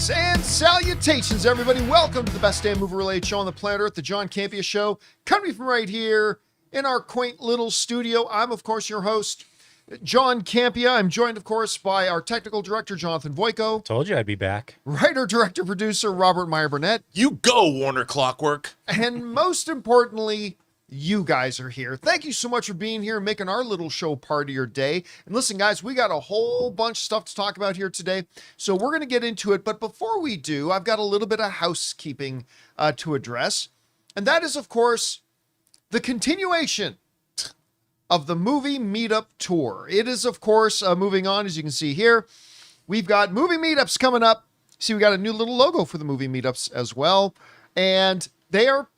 Greetings and salutations, everybody. Welcome to the best damn movie-related show on the planet Earth, the John Campea Show, coming from right here in our quaint little studio. I'm, of course, your host, John Campea. I'm joined, of course, by our technical director, Jonathan Voico. Told you I'd be back. Writer, director, producer, Robert Meyer-Burnett. You go, Warner Clockwork. And most importantly, you guys are here. Thank you so much for being here and making our little show part of your day. And listen, guys, we got a whole bunch of stuff to talk about here today, so we're going to get into it. But before we do, I've got a little bit of housekeeping to address. And that is, of course, the continuation of the movie meetup tour. It is, of course, moving on, as you can see here. We've got movie meetups coming up. See, we got a new little logo for the movie meetups as well. And they are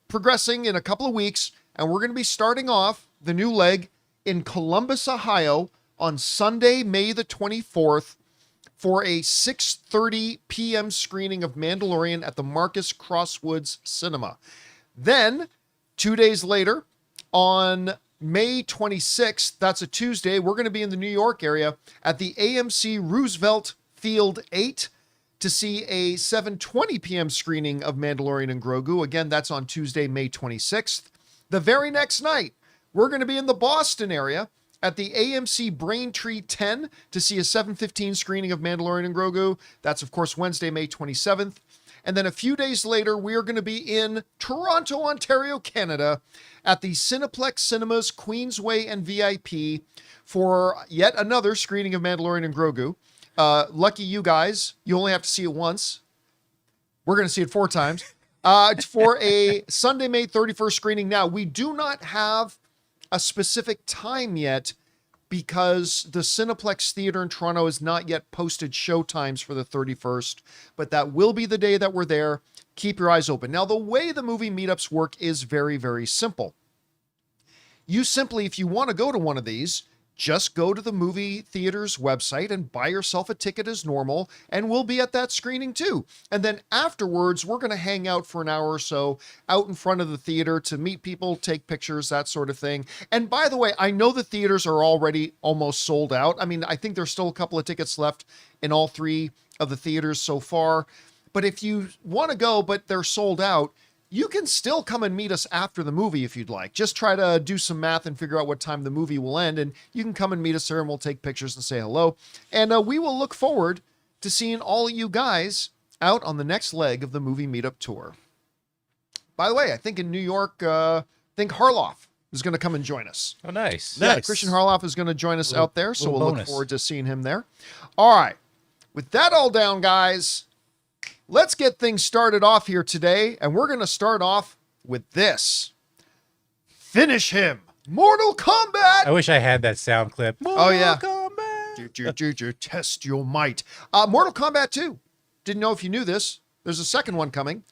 progressing in a couple of weeks, and we're going to be starting off the new leg in Columbus, Ohio on Sunday, May the 24th for a 6:30 p.m. screening of Mandalorian at the Marcus Crosswoods Cinema. Then, 2 days later, on May 26th, that's a Tuesday, we're going to be in the New York area at the AMC Roosevelt Field 8 to see a 7:20 p.m. screening of Mandalorian and Grogu. Again, that's on Tuesday, May 26th. The very next night, we're going to be in the Boston area at the AMC Braintree 10 to see a 7:15 screening of Mandalorian and Grogu. That's, of course, Wednesday, May 27th. And then a few days later, we are going to be in Toronto, Ontario, Canada at the Cineplex Cinemas Queensway and VIP for yet another screening of Mandalorian and Grogu. Lucky you guys, you only have to see it once. We're going to see it 4 times. For a Sunday, May 31st screening. Now, we do not have a specific time yet because the Cineplex Theater in Toronto has not yet posted show times for the 31st, but that will be the day that we're there. Keep your eyes open. Now, the way the movie meetups work is very, very simple. You simply, if you want to go to one of these, just go to the movie theater's website and buy yourself a ticket as normal, and we'll be at that screening too. And then afterwards, we're going to hang out for an hour or so out in front of the theater to meet people, take pictures, that sort of thing. And by the way, I know the theaters are already almost sold out. I mean, I think there's still a couple of tickets left in all 3 of the theaters so far. But if you want to go, but they're sold out, you can still come and meet us after the movie if you'd like. Just try to do some math and figure out what time the movie will end, and you can come and meet us there, and we'll take pictures and say hello. And we will look forward to seeing all of you guys out on the next leg of the movie meetup tour. By the way, I think in New York, I think Harloff is going to come and join us. Oh, nice. Yeah, Christian Harloff is going to join us out there, so we'll look forward to seeing him there. All right. With that all down, guys, let's get things started off here today, and we're going to start off with this. Finish him. Mortal Kombat. I wish I had that sound clip. Oh, yeah. Kombat. Test your might. Mortal Kombat 2. Didn't know if you knew this. There's a second one coming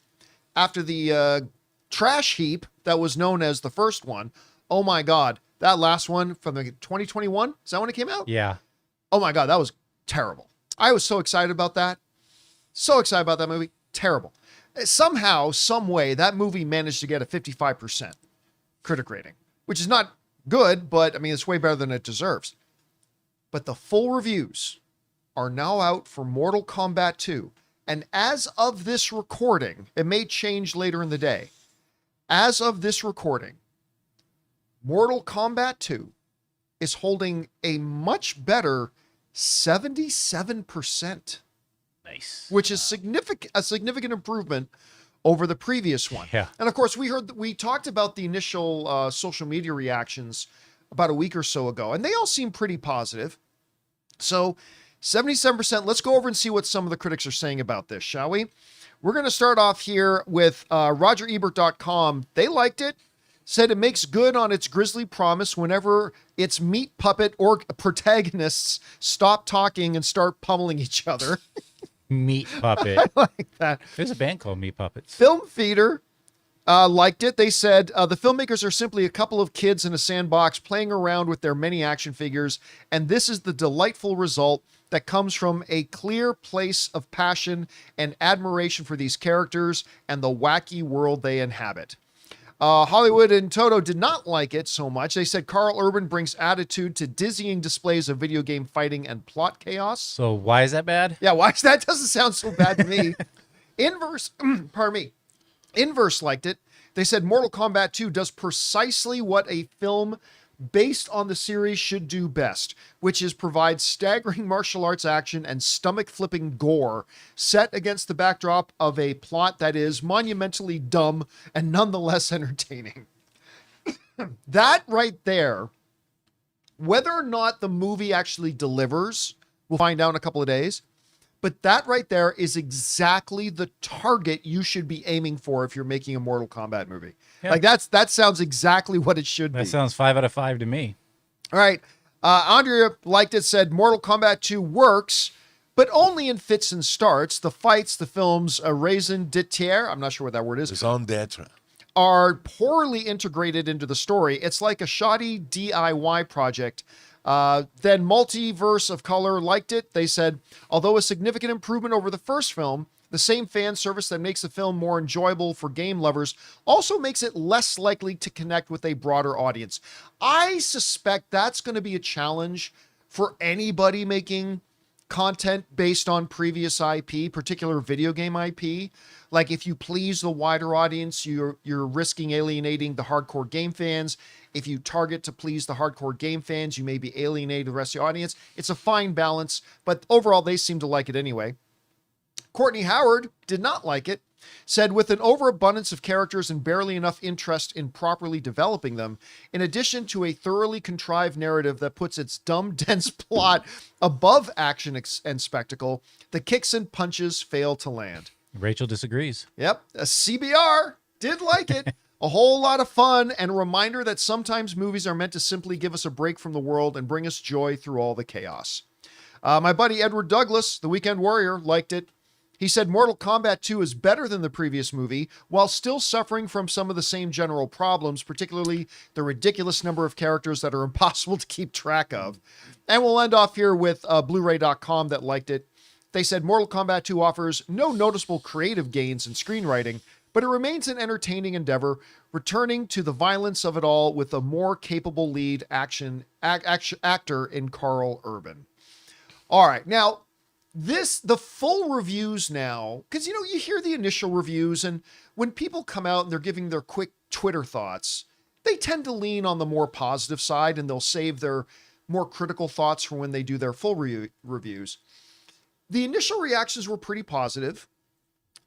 after the trash heap that was known as the first one. Oh, my God. That last one from the 2021, is that when it came out? Yeah. Oh, my God. That was terrible. I was so excited about that. So excited about that movie. Terrible. Somehow, some way, that movie managed to get a 55% critic rating, which is not good, but I mean, it's way better than it deserves. But the full reviews are now out for Mortal Kombat 2. And as of this recording, it may change later in the day. As of this recording, Mortal Kombat 2 is holding a much better 77%. Nice. Which is a significant improvement over the previous one. Yeah. And of course, we talked about the initial social media reactions about a week or so ago, and they all seem pretty positive. So 77%. Let's go over and see what some of the critics are saying about this, shall we? We're going to start off here with RogerEbert.com. They liked it. Said it makes good on its grisly promise whenever its meat puppet or protagonists stop talking and start pummeling each other. Meat Puppet. I like that. There's a band called Meat Puppets. Film Feeder liked it. They said the filmmakers are simply a couple of kids in a sandbox playing around with their many action figures, and this is the delightful result that comes from a clear place of passion and admiration for these characters and the wacky world they inhabit. Hollywood and Toto did not like it so much. They said Carl Urban brings attitude to dizzying displays of video game fighting and plot chaos. So why is that bad? Yeah, why is that? Doesn't sound so bad to me. Inverse, pardon me. Inverse liked it. They said Mortal Kombat 2 does precisely what a film based on the series should do best, which is provide staggering martial arts action and stomach-flipping gore set against the backdrop of a plot that is monumentally dumb and nonetheless entertaining. That right there, whether or not the movie actually delivers, we'll find out in a couple of days, but that right there is exactly the target you should be aiming for if you're making a Mortal Kombat movie. Yeah. Like that sounds exactly what it should be. That sounds 5 out of 5 to me. All right. Andrea liked it, said Mortal Kombat 2 works, but only in fits and starts. The fights, the films, raison d'etre, I'm not sure what that word is, Raison d'etre. are poorly integrated into the story. It's like a shoddy DIY project. Then Multiverse of Color liked it. They said, although a significant improvement over the first film, the same fan service that makes the film more enjoyable for game lovers also makes it less likely to connect with a broader audience. I suspect that's going to be a challenge for anybody making content based on previous IP, particular video game IP. Like if you please the wider audience, you're risking alienating the hardcore game fans. If you target to please the hardcore game fans, you may be alienating the rest of the audience. It's a fine balance, but overall they seem to like it anyway. Courtney Howard did not like it, said with an overabundance of characters and barely enough interest in properly developing them, in addition to a thoroughly contrived narrative that puts its dumb, dense plot above action and spectacle, the kicks and punches fail to land. Rachel disagrees. Yep, a CBR did like it. A whole lot of fun and a reminder that sometimes movies are meant to simply give us a break from the world and bring us joy through all the chaos. My buddy Edward Douglas, the Weekend Warrior, liked it. He said Mortal Kombat 2 is better than the previous movie, while still suffering from some of the same general problems, particularly the ridiculous number of characters that are impossible to keep track of. And we'll end off here with Blu-ray.com that liked it. They said Mortal Kombat 2 offers no noticeable creative gains in screenwriting, but it remains an entertaining endeavor, returning to the violence of it all with a more capable lead actor in Carl Urban. All right, now, the full reviews now, because, you hear the initial reviews, and when people come out and they're giving their quick Twitter thoughts, they tend to lean on the more positive side, and they'll save their more critical thoughts for when they do their full reviews. The initial reactions were pretty positive,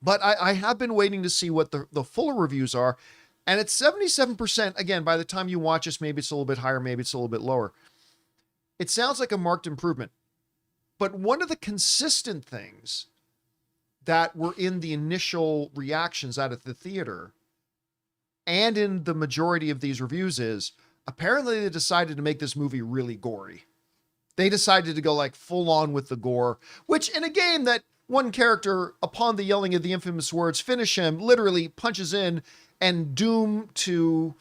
but I have been waiting to see what the fuller reviews are, and it's 77%. Again, by the time you watch this, maybe it's a little bit higher, maybe it's a little bit lower. It sounds like a marked improvement. But one of the consistent things that were in the initial reactions out of the theater and in the majority of these reviews is apparently they decided to make this movie really gory. They decided to go like full on with the gore, which in a game that one character, upon the yelling of the infamous words, finish him, literally punches in, and Doom to,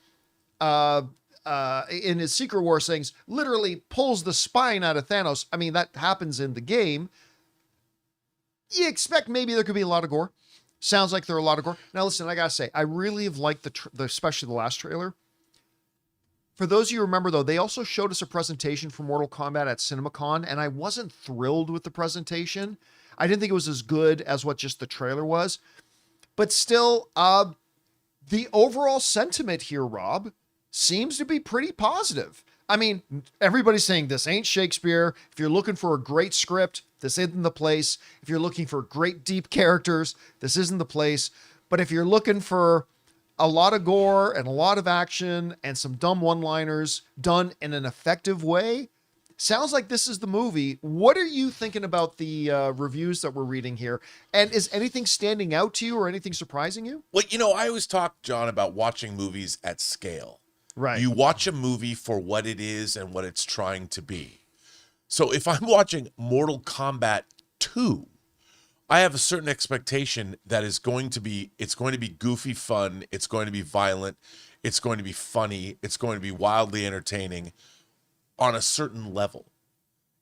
in his Secret War things, literally pulls the spine out of Thanos. I mean, that happens in the game. You expect maybe there could be a lot of gore. Sounds like there are a lot of gore. Now, listen, I gotta say, I really have liked especially the last trailer. For those of you who remember, though, they also showed us a presentation for Mortal Kombat at CinemaCon, and I wasn't thrilled with the presentation. I didn't think it was as good as what just the trailer was. But still, the overall sentiment here, Rob, seems to be pretty positive. I mean, everybody's saying this ain't Shakespeare. If you're looking for a great script, this isn't the place. If you're looking for great deep characters, this isn't the place. But if you're looking for a lot of gore and a lot of action and some dumb one-liners done in an effective way, sounds like this is the movie. What are you thinking about the reviews that we're reading here? And is anything standing out to you or anything surprising you? Well, I always talk, John, about watching movies at scale. Right. You watch a movie for what it is and what it's trying to be. So if I'm watching Mortal Kombat 2, I have a certain expectation that it's going to be goofy fun, it's going to be violent, it's going to be funny, it's going to be wildly entertaining on a certain level.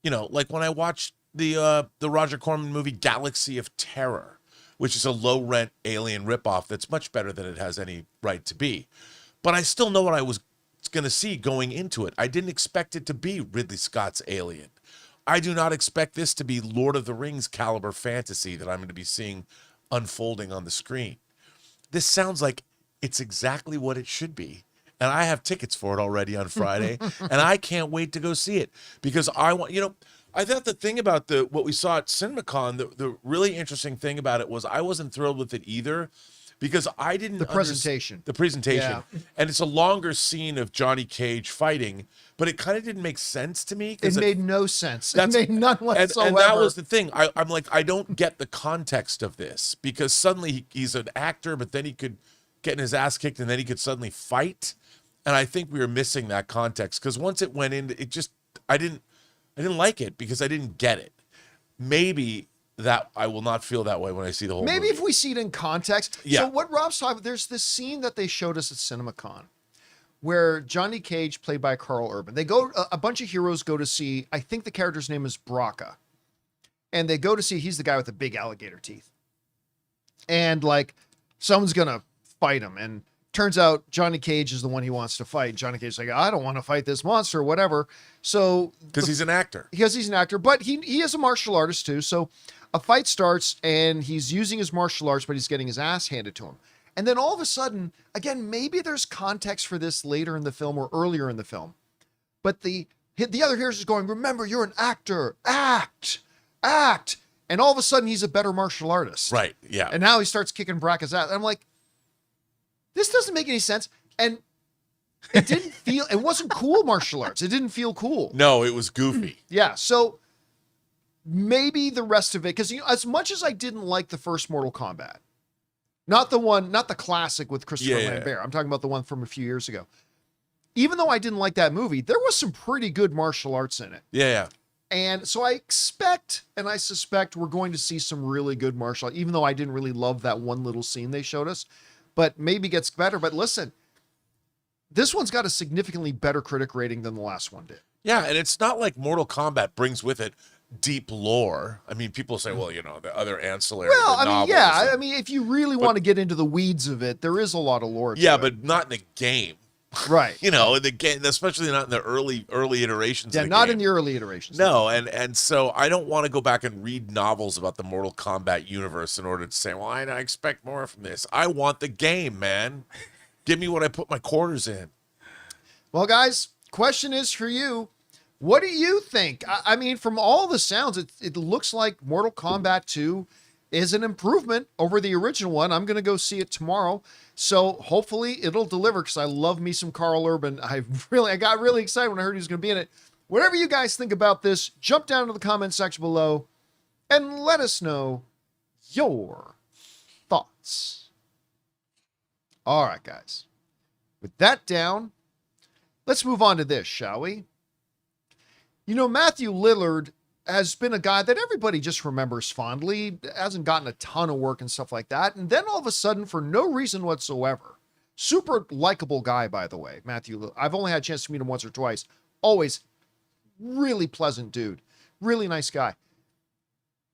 Like when I watched the Roger Corman movie Galaxy of Terror, which is a low-rent alien ripoff that's much better than it has any right to be. but I still know what I was going to see going into it. I didn't expect it to be Ridley Scott's Alien. I do not expect this to be Lord of the Rings caliber fantasy that I'm going to be seeing unfolding on the screen. This sounds like it's exactly what it should be. And I have tickets for it already on Friday, and I can't wait to go see it because I want, I thought the thing about what we saw at CinemaCon, the really interesting thing about it was I wasn't thrilled with it either because I didn't The presentation. The presentation. Yeah. And it's a longer scene of Johnny Cage fighting, but it kind of didn't make sense to me. It made no sense. It made none whatsoever. And that was the thing. I'm like, I don't get the context of this because suddenly he's an actor, but then he could get his ass kicked and then he could suddenly fight. And I think we were missing that context because once it went in, I didn't like it because I didn't get it. Maybe that I will not feel that way when I see the whole Maybe movie. if we see it in context. Yeah. So what Rob's talking about, there's this scene that they showed us at CinemaCon where Johnny Cage, played by Carl Urban, a bunch of heroes go to see, I think the character's name is Braca. And they go to see, he's the guy with the big alligator teeth. And like, someone's going to fight him. And turns out Johnny Cage is the one he wants to fight. Johnny Cage's like, I don't want to fight this monster or whatever. So Because he's an actor. Because he's an actor, but he is a martial artist too. So a fight starts and he's using his martial arts, but he's getting his ass handed to him. And then all of a sudden, again, maybe there's context for this later in the film or earlier in the film. But the other heroes is going, remember, you're an actor. Act. And all of a sudden he's a better martial artist. Right. Yeah. And now he starts kicking Braca's ass. And I'm like, this doesn't make any sense. And it wasn't cool martial arts. It didn't feel cool. No, it was goofy. Yeah. So maybe the rest of it, because as much as I didn't like the first Mortal Kombat, not the classic with Christopher Lambert. I'm talking about the one from a few years ago. Even though I didn't like that movie, there was some pretty good martial arts in it. Yeah. And so I expect and I suspect we're going to see some really good martial arts, even though I didn't really love that one little scene they showed us. But maybe gets better. But listen, this one's got a significantly better critic rating than the last one did. Yeah, and it's not like Mortal Kombat brings with it deep lore. I mean, people say, well, the other ancillary novels. I mean, if you really want to get into the weeds of it, there is a lot of lore to it. but not in the game. Right. In the game, especially not in the early iterations. Yeah, of the not game. in the early iterations. No, and so I don't want to go back and read novels about the Mortal Kombat universe in order to say, well, I expect more from this. I want the game, man. Give me what I put my quarters in. Well, guys, question is for you. What do you think? I mean, from all the sounds, it looks like Mortal Kombat 2 is an improvement over the original one. I'm going to go see it tomorrow. So hopefully it'll deliver because I love me some Carl Urban. I got really excited when I heard he was going to be in it. Whatever you guys think about this, jump down to the comment section below and let us know your thoughts. All right, guys. With that down, let's move on to this, shall we? Matthew Lillard has been a guy that everybody just remembers fondly, hasn't gotten a ton of work and stuff like that. And then all of a sudden, for no reason whatsoever, super likable guy, by the way, Matthew Lillard. I've only had a chance to meet him once or twice. Always really pleasant dude. Really nice guy.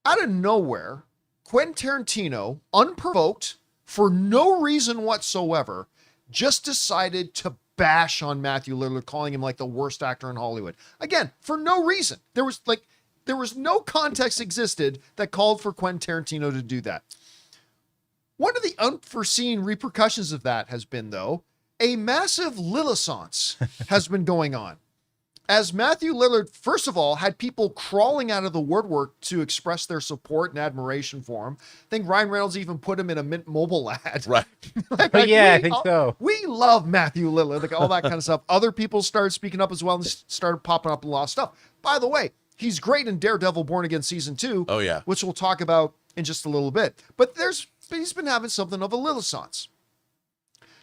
Out of nowhere, Quentin Tarantino, unprovoked, for no reason whatsoever, just decided to bash on Matthew Lillard, calling him like the worst actor in Hollywood. Again, for no reason. There was no context existed that called for Quentin Tarantino to do that. One of the unforeseen repercussions of that has been, though, a massive Lillissance has been going on. As Matthew Lillard, first of all, had people crawling out of the woodwork to express their support and admiration for him. I think Ryan Reynolds even put him in a Mint Mobile ad. Right. I think so. We love Matthew Lillard, like all that kind of stuff. Other people started speaking up as well and started popping up a lot of stuff. By the way, he's great in Daredevil Born Again Season 2. Oh, yeah. Which we'll talk about in just a little bit. But he's been having something of a Lillissance.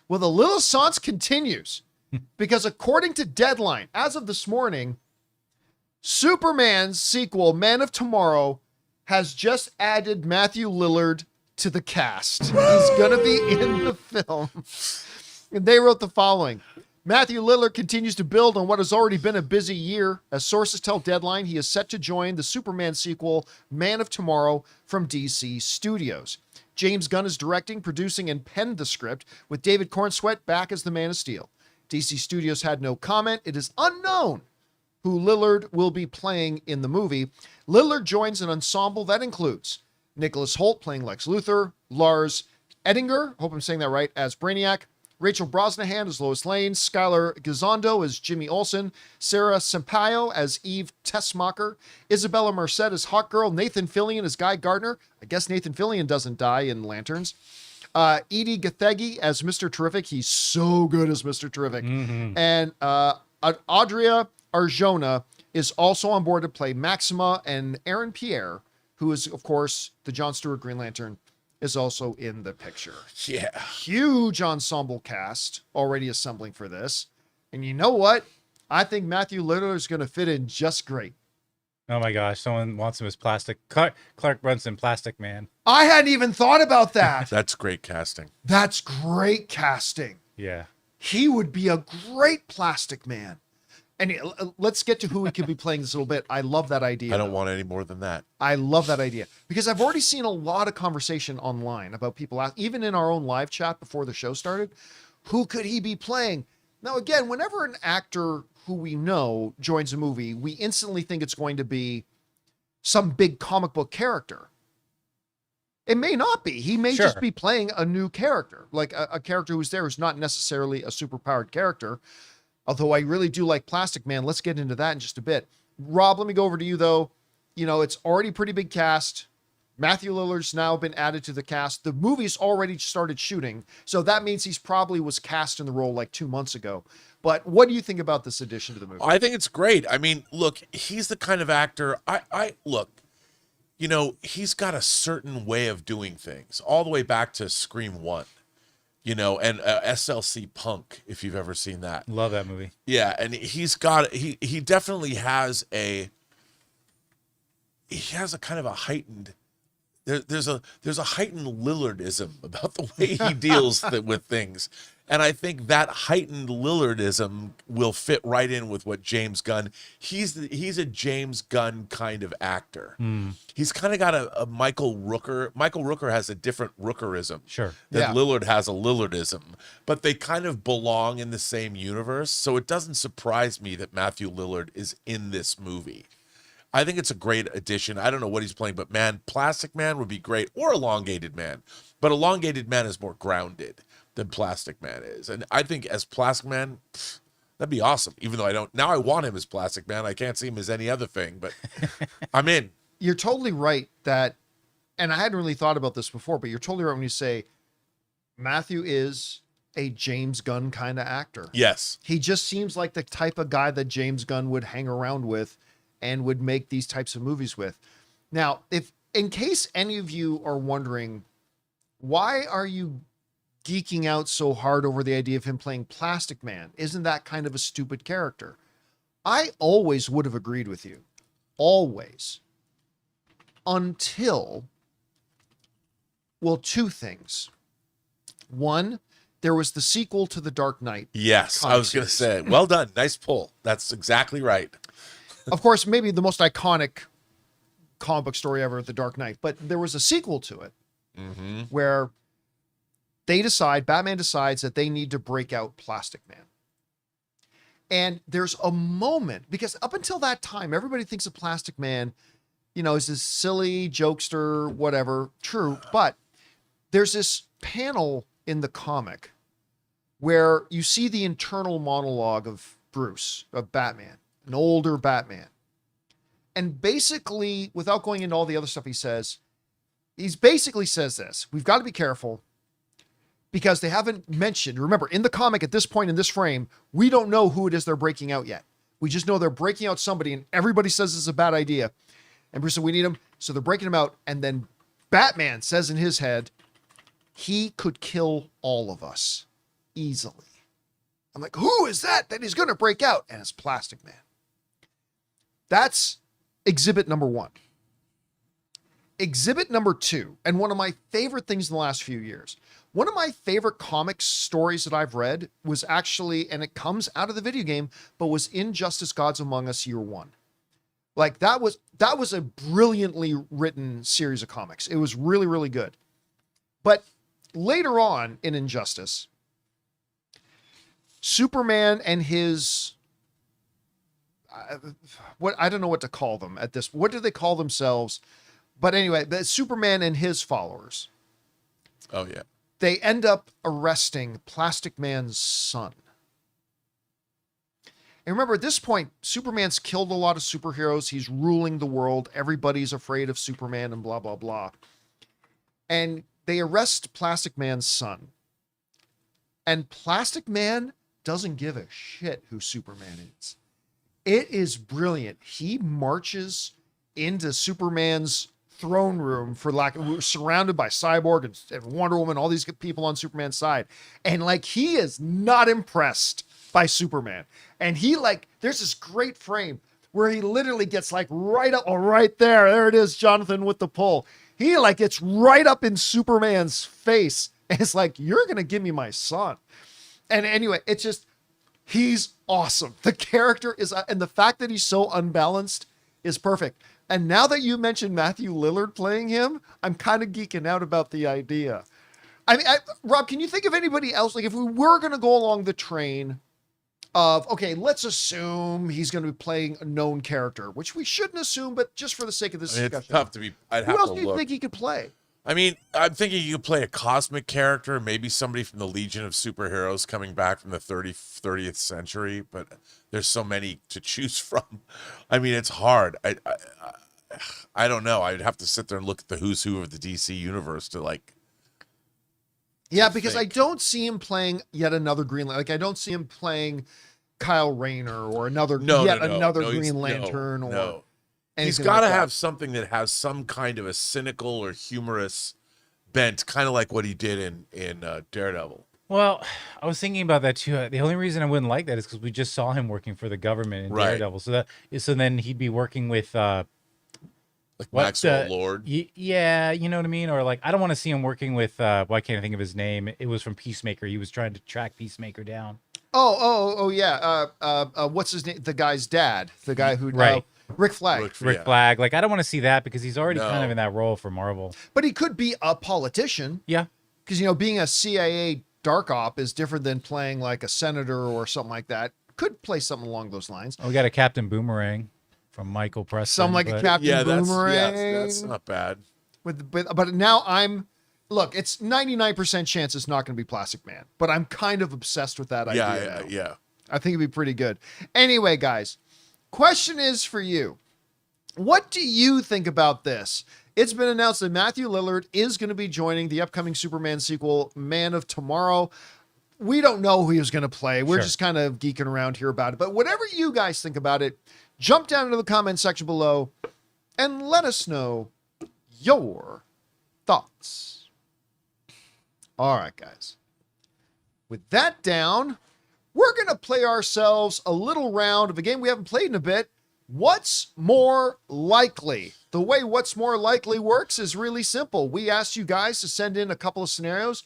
Well, the Lillissance continues. Because according to Deadline, as of this morning, Superman's sequel, Man of Tomorrow, has just added Matthew Lillard to the cast. He's going to be in the film. And they wrote the following. Matthew Lillard continues to build on what has already been a busy year. As sources tell Deadline, he is set to join the Superman sequel, Man of Tomorrow, from DC Studios. James Gunn is directing, producing, and penned the script, with David Cornsweet back as the Man of Steel. DC Studios had no comment. It is unknown who Lillard will be playing in the movie. Lillard joins an ensemble that includes Nicholas Hoult playing Lex Luthor, Lars Ettinger, hope I'm saying that right, as Brainiac, Rachel Brosnahan as Lois Lane, Skylar Gisondo as Jimmy Olsen, Sarah Sampaio as Eve Tessmacher, Isabella Merced as Hawkgirl, Nathan Fillion as Guy Gardner. I guess Nathan Fillion doesn't die in Lanterns. Edie Gathegi as Mr. Terrific. He's so good as Mr. Terrific. And Audria Arjona is also on board to play Maxima, and Aaron Pierre, who is, of course, the Jon Stewart Green Lantern, is also in the picture. Yeah. Huge ensemble cast already assembling for this. And you know what? I think Matthew Lillard is going to fit in just great. Oh my gosh, someone wants him as Plastic Clark Brunson, Plastic Man. I hadn't even thought about that. That's great casting. That's great casting. Yeah. He would be a great Plastic Man. And let's get to who he could be playing this little bit. I love that idea. I don't want any more than that. I love that idea because I've already seen a lot of conversation online about people, even in our own live chat before the show started, who could he be playing? Now, again, whenever an actor who we know joins a movie, we instantly think it's going to be some big comic book character. It may not be. He may just be playing a new character, like a character who's there who's not necessarily a superpowered character. Although I really do like Plastic Man. Let's get into that in just a bit. Rob, let me go over to you, though. You know, it's already pretty big cast. Matthew Lillard's now been added to the cast. The movie's already started shooting, so that means he's probably was cast in the role like 2 months ago. But what do you think about this addition to the movie? I think it's great. I mean, look, he's the kind of actor, look, you know, he's got a certain way of doing things, all the way back to Scream 1. You know, and SLC Punk, if you've ever seen that. Love that movie. Yeah, and he definitely has a kind of a heightened there's a heightened Lillardism about the way he deals with things. And I think that heightened Lillardism will fit right in with what James Gunn. He's a James Gunn kind of actor. He's kind of got a Michael Rooker. Michael Rooker has a different Rookerism. Sure. That Lillard has a Lillardism, but they kind of belong in the same universe. So it doesn't surprise me that Matthew Lillard is in this movie. I think it's a great addition. I don't know what he's playing, but man, Plastic Man would be great, or Elongated Man. But Elongated Man is more grounded than Plastic Man is. And I think as Plastic Man, that'd be awesome. Even though I don't, now I want him as Plastic Man. I can't see him as any other thing, but I'm in. You're totally right that, and I hadn't really thought about this before, but you're totally right when you say Matthew is a James Gunn kind of actor. Yes. He just seems like the type of guy that James Gunn would hang around with and would make these types of movies with. Now, if in case any of you are wondering, why are you geeking out so hard over the idea of him playing Plastic Man? Isn't that kind of a stupid character? I always would have agreed with you. Always. Until, well, two things. One, there was the sequel to The Dark Knight. Yes, I was going to say, well done. Nice pull. That's exactly right. Of course, maybe the most iconic comic book story ever, The Dark Knight. But there was a sequel to it where Batman decides that they need to break out Plastic Man. And there's a moment, because up until that time, everybody thinks of Plastic Man, you know, as this silly jokester, whatever. True. But there's this panel in the comic where you see the internal monologue of Bruce, of Batman, an older Batman. And basically, without going into all the other stuff he basically says this: we've got to be careful because they haven't mentioned, remember, in the comic at this point in this frame, we don't know who it is they're breaking out yet. We just know they're breaking out somebody and everybody says it's a bad idea. And Bruce said, we need him. So they're breaking him out. And then Batman says in his head, he could kill all of us easily. I'm like, who is that he's going to break out? And it's Plastic Man. That's exhibit number one. Exhibit number two, and one of my favorite things in the last few years, one of my favorite comic stories that I've read was actually, and it comes out of the video game, but was Injustice Gods Among Us Year One. Like that was a brilliantly written series of comics. It was really, really good. But later on in Injustice, Superman and his what I don't know what to call them at this. What do they call themselves? But anyway, the Superman and his followers, Oh yeah. they end up arresting Plastic Man's son. And remember, at this point, Superman's killed a lot of superheroes. He's ruling the world. Everybody's afraid of Superman and blah, blah, blah. And they arrest Plastic Man's son. And Plastic Man doesn't give a shit who Superman is. It is brilliant. He marches into Superman's throne room surrounded by Cyborg and Wonder Woman, all these people on Superman's side. And like, he is not impressed by Superman. And he there's this great frame where he literally gets right up, right there it is, Jonathan with the pull. He gets right up in Superman's face. And it's like, you're going to give me my son. And anyway, it's just, he's awesome. The character is, and the fact that he's so unbalanced is perfect. And now that you mentioned Matthew Lillard playing him, I'm kind of geeking out about the idea. I mean, Rob, can you think of anybody else? If we were going to go along the train of, okay, let's assume he's going to be playing a known character, which we shouldn't assume, but just for the sake of this discussion. It's tough to be. I'd have Who else to do you look. think he could play? I mean, I'm thinking you could play a cosmic character, maybe somebody from the Legion of Superheroes coming back from the 30th century, but there's so many to choose from. I mean, it's hard. I don't know. I'd have to sit there and look at the who's who of the DC universe to Yeah, because I think. don't see him playing yet another Green Lantern. I don't see him playing Kyle Rayner or another Green Lantern or He's anything got to like that. have something that has some kind of a cynical or humorous bent, kind of like what he did in Daredevil. Well, I was thinking about that too. The only reason I wouldn't like that is because we just saw him working for the government in Right. Daredevil. So then he'd be working with Maxwell Lord. Yeah, you know what I mean? Or I don't want to see him working with why can't I think of his name? It was from Peacemaker. He was trying to track Peacemaker down. Oh, yeah. What's his name? The guy's dad. The guy who Right. Rick Flag. Rick Yeah. Flag. I don't want to see that because he's already No. kind of in that role for Marvel. But he could be a politician Yeah. because, being a CIA dark op is different than playing a senator or something like that. Could play something along those lines. We got a Captain Boomerang from Michael Preston. Some like a but- Captain Yeah, Boomerang. that's not bad. But now look, it's 99% chance it's not going to be Plastic Man, but I'm kind of obsessed with that idea. now. Yeah. I think it'd be pretty good. Anyway, guys, question is for you. What do you think about this? It's been announced that Matthew Lillard is going to be joining the upcoming Superman sequel, Man of Tomorrow. We don't know who he was going to play. We're Sure. just kind of geeking around here about it. But whatever you guys think about it, jump down into the comment section below and let us know your thoughts. All right, guys. With that down, we're going to play ourselves a little round of a game we haven't played in a bit. What's more likely? The way What's More Likely works is really simple. We asked you guys to send in a couple of scenarios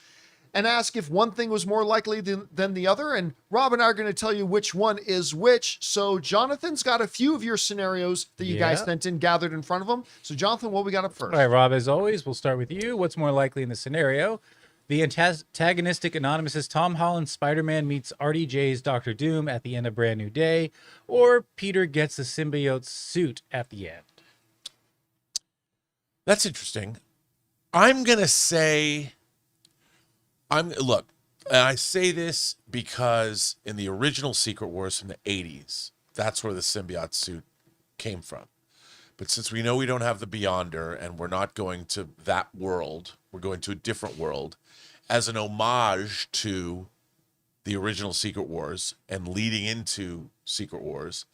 and ask if one thing was more likely than the other. And Rob and I are going to tell you which one is which. So Jonathan's got a few of your scenarios that you guys sent in gathered in front of him. So Jonathan, what we got up first? All right, Rob, as always, we'll start with you. What's more likely in the scenario? The antagonistic Anonymous is Tom Holland's Spider-Man meets RDJ's Doctor Doom at the end of Brand New Day, or Peter gets the symbiote suit at the end. That's interesting. I'm going to say, look, and I say this because in the original Secret Wars from the 80s, that's where the symbiote suit came from. But since we know we don't have the Beyonder and we're not going to that world, we're going to a different world, as an homage to the original Secret Wars and leading into Secret Wars,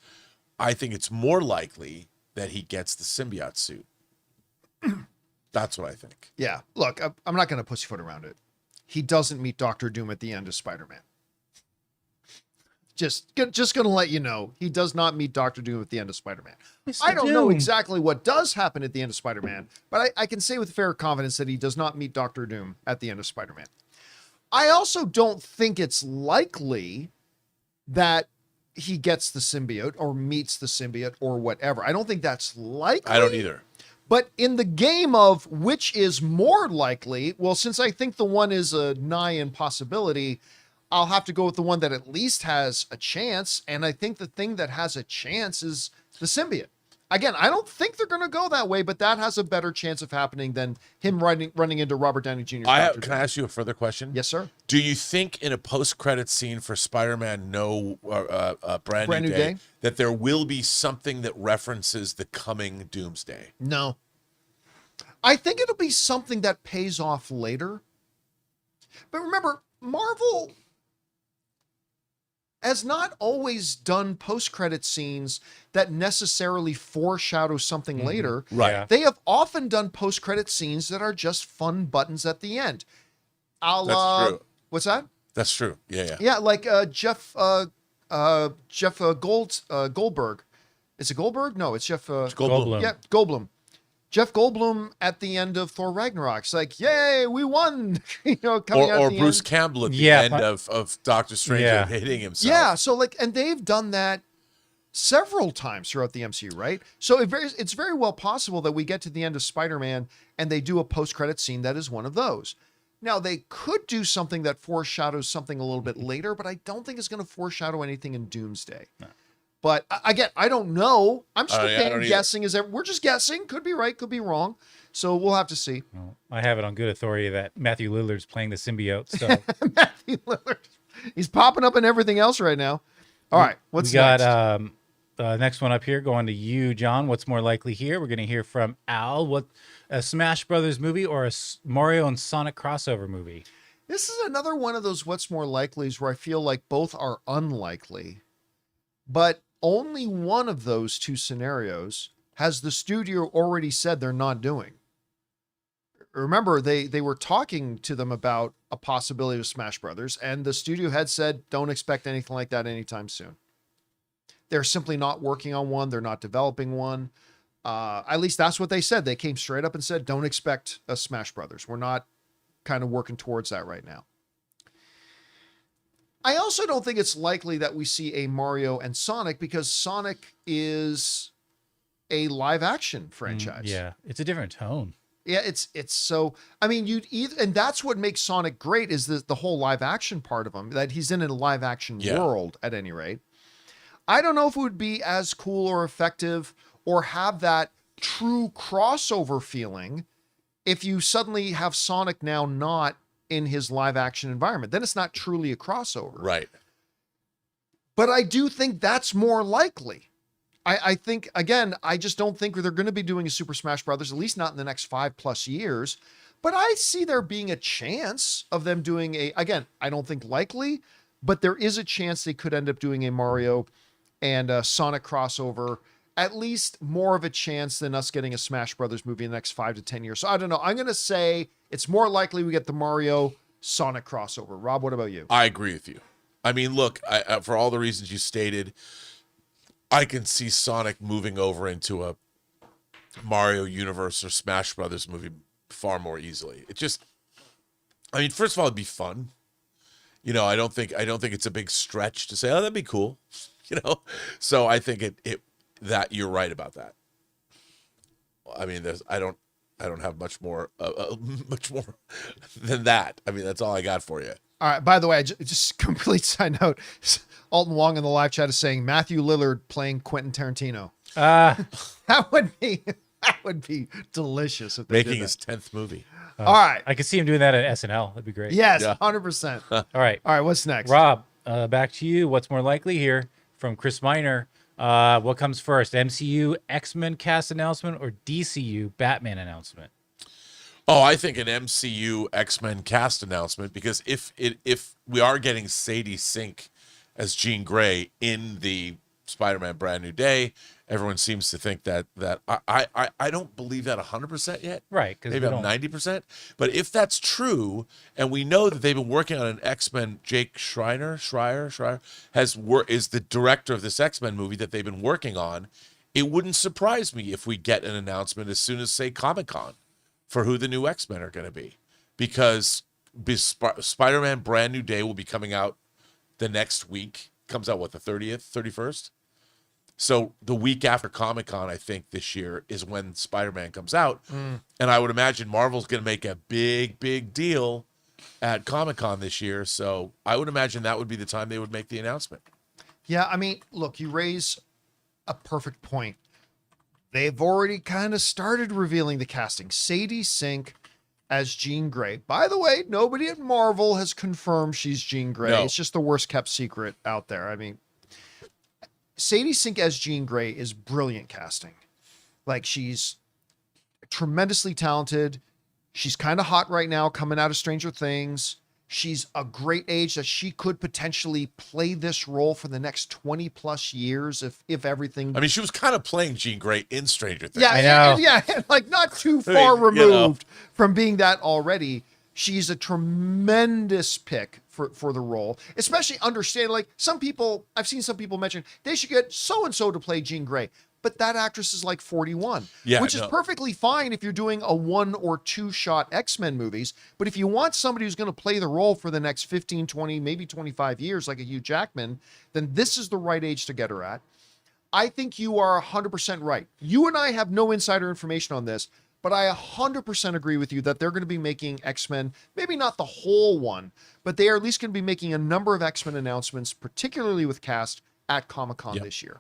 I think it's more likely that he gets the symbiote suit. That's what I think. Yeah, look, I'm not going to pussyfoot around it. He doesn't meet Doctor Doom at the end of Spider-Man. Just going to let you know, he does not meet Doctor Doom at the end of Spider-Man. I don't know exactly what does happen at the end of Spider-Man, but I can say with fair confidence that he does not meet Doctor Doom at the end of Spider-Man. I also don't think it's likely that he gets the symbiote or meets the symbiote or whatever. I don't think that's likely. I don't either. But in the game of which is more likely, well, since I think the one is a nigh impossibility, I'll have to go with the one that at least has a chance. And I think the thing that has a chance is the symbiote. Again, I don't think they're going to go that way, but that has a better chance of happening than him running into Robert Downey Jr.'s Dr. Can I ask you a further question? Yes, sir. Do you think in a post-credit scene for Spider-Man Brand New Day that there will be something that references the coming Doomsday? No. I think it'll be something that pays off later. But remember, Marvel has not always done post-credit scenes that necessarily foreshadow something later. Right. Yeah. They have often done post-credit scenes that are just fun buttons at the end. That's true. What's that? That's true. Yeah. Yeah, like Jeff Goldberg. Is it Goldberg? No, it's Jeff Goldblum. Yeah, Goldblum. Jeff Goldblum at the end of Thor Ragnarok. It's like, yay, we won. Coming out Or at the Bruce end. Campbell at the end of Doctor Strange hitting himself. Yeah, so and they've done that several times throughout the MCU, right? So it's very well possible that we get to the end of Spider-Man and they do a post-credit scene that is one of those. Now, they could do something that foreshadows something a little bit later, but I don't think it's going to foreshadow anything in Doomsday. No. But again, I don't know. I'm just guessing. We're just guessing. Could be right, could be wrong. So we'll have to see. Well, I have it on good authority that Matthew Lillard's playing the symbiote. So Matthew Lillard, he's popping up in everything else right now. All right, what's we got next? Next one up here, going to you, John. What's more likely here? We're going to hear from Al. What, a Smash Brothers movie or a Mario and Sonic crossover movie? This is another one of those what's more likelies where I feel like both are unlikely, but only one of those two scenarios has the studio already said they're not doing. Remember, they were talking to them about a possibility of Smash Brothers, and the studio had said, don't expect anything like that anytime soon. They're simply not working on one. They're not developing one. At least that's what they said. They came straight up and said, don't expect a Smash Brothers. We're not kind of working towards that right now. I also don't think it's likely that we see a Mario and Sonic because Sonic is a live action franchise. Yeah, it's a different tone. Yeah, it's so, I mean, and that's what makes Sonic great is the whole live action part of him, that he's in a live action world at any rate. I don't know if it would be as cool or effective or have that true crossover feeling if you suddenly have Sonic now not in his live action environment. Then it's not truly a crossover. Right. But I do think that's more likely. I think, again, I just don't think they're going to be doing a Super Smash Brothers, at least not in the next 5+ years. But I see there being a chance of them doing again, I don't think likely, but there is a chance they could end up doing a Mario and a Sonic crossover, at least more of a chance than us getting a Smash Brothers movie in the next 5 to 10 years. So I don't know. I'm going to say it's more likely we get the Mario Sonic crossover. Rob, what about you? I agree with you. I mean, look, for all the reasons you stated, I can see Sonic moving over into a Mario universe or Smash Brothers movie far more easily. It just, I mean, first of all, it'd be fun. I don't think it's a big stretch to say, oh, that'd be cool. So I think that you're right about that. I mean, I don't have much more than that. I mean, that's all I got for you. All right. By the way, just complete side note. Alton Wong in the live chat is saying Matthew Lillard playing Quentin Tarantino. That would be delicious if they Making did his 10th movie. All right. I could see him doing that at SNL. That'd be great. Yes, Yeah. 100%. All right. All right. What's next? Rob, back to you. What's more likely here from Chris Miner? What comes first, MCU X-Men cast announcement or DCU Batman announcement? Oh, I think an MCU X-Men cast announcement, because if we are getting Sadie Sink as Jean Grey in the Spider-Man Brand New Day, everyone seems to think that I don't believe that 100% yet. Right, because maybe about 90%. But if that's true, and we know that they've been working on an X-Men, Jake Schreier is the director of this X-Men movie that they've been working on. It wouldn't surprise me if we get an announcement as soon as, say, Comic-Con for who the new X-Men are going to be, because Spider-Man Brand New Day will be coming out the next week. Comes out, what, the 30th, 31st? So the week after Comic-Con, I think this year is when Spider-Man comes out. And I would imagine Marvel's going to make a big, big deal at Comic-Con this year. So I would imagine that would be the time they would make the announcement. Yeah, I mean, look, you raise a perfect point. They've already kind of started revealing the casting. Sadie Sink as Jean Grey. By the way, nobody at Marvel has confirmed she's Jean Grey. No. It's just the worst kept secret out there. I mean, Sadie Sink as Jean Grey is brilliant casting. Like, she's tremendously talented. She's kind of hot right now, coming out of Stranger Things. She's a great age that she could potentially play this role for the next 20 plus years if everything. I mean, she was kind of playing Jean Grey in Stranger Things. Yeah, I know. yeah, like not too I far mean, you know. removed from being that already. She's a tremendous pick for the role, especially understand, like, some people, I've seen some people mention they should get so-and-so to play Jean Grey, but that actress is like 41, Yeah, which is no. perfectly fine if you're doing a 1 or 2 shot X-Men movies. But if you want somebody who's going to play the role for the next 15, 20, maybe 25 years, like a Hugh Jackman, then this is the right age to get her at. I think you are 100% right. You and I have no insider information on this, but I 100% agree with you that they're going to be making X-Men, maybe not the whole one, but they are at least going to be making a number of X-Men announcements, particularly with cast at Comic-Con Yep. this year.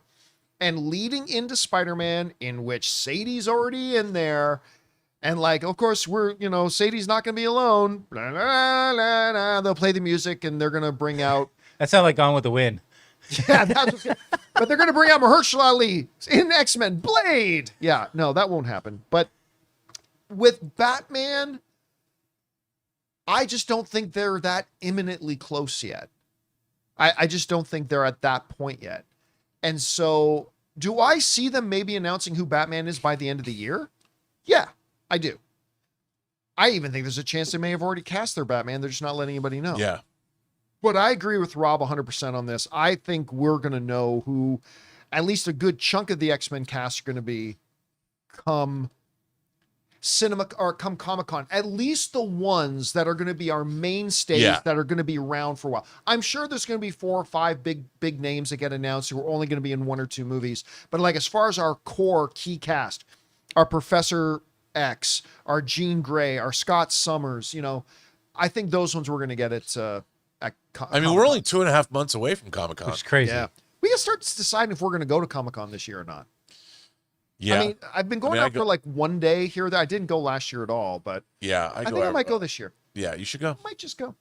And leading into Spider-Man, in which Sadie's already in there, and like, of course, Sadie's not going to be alone. Blah, blah, blah, blah. They'll play the music, and they're going to bring out That sounded like Gone with the Wind. yeah, but they're going to bring out Mahershala Ali in X-Men Blade. Yeah, no, that won't happen. But with Batman, I just don't think they're that imminently close yet. I just don't think they're at that point yet. And so, do I see them maybe announcing who Batman is by the end of the year? Yeah, I do. I even think there's a chance they may have already cast their Batman. They're just not letting anybody know. Yeah. But I agree with Rob 100% on this. I think we're going to know who at least a good chunk of the X-Men cast are going to be come Comic-Con. At least the ones that are going to be our mainstays that are going to be around for a while. I'm sure there's going to be 4 or 5 big names that get announced who are only going to be in 1 or 2 movies. But like, as far as our core key cast, our Professor X, our Jean Grey, our Scott Summers, I think those ones we're going to get at I mean, we're only 2.5 months away from Comic-Con. Which is crazy. Yeah. We can start deciding if we're going to go to Comic-Con this year or not. Yeah. I mean, I've been going out for like one day here or there. I didn't go last year at all, but yeah, I think I might go this year. Yeah, you should go. I might just go.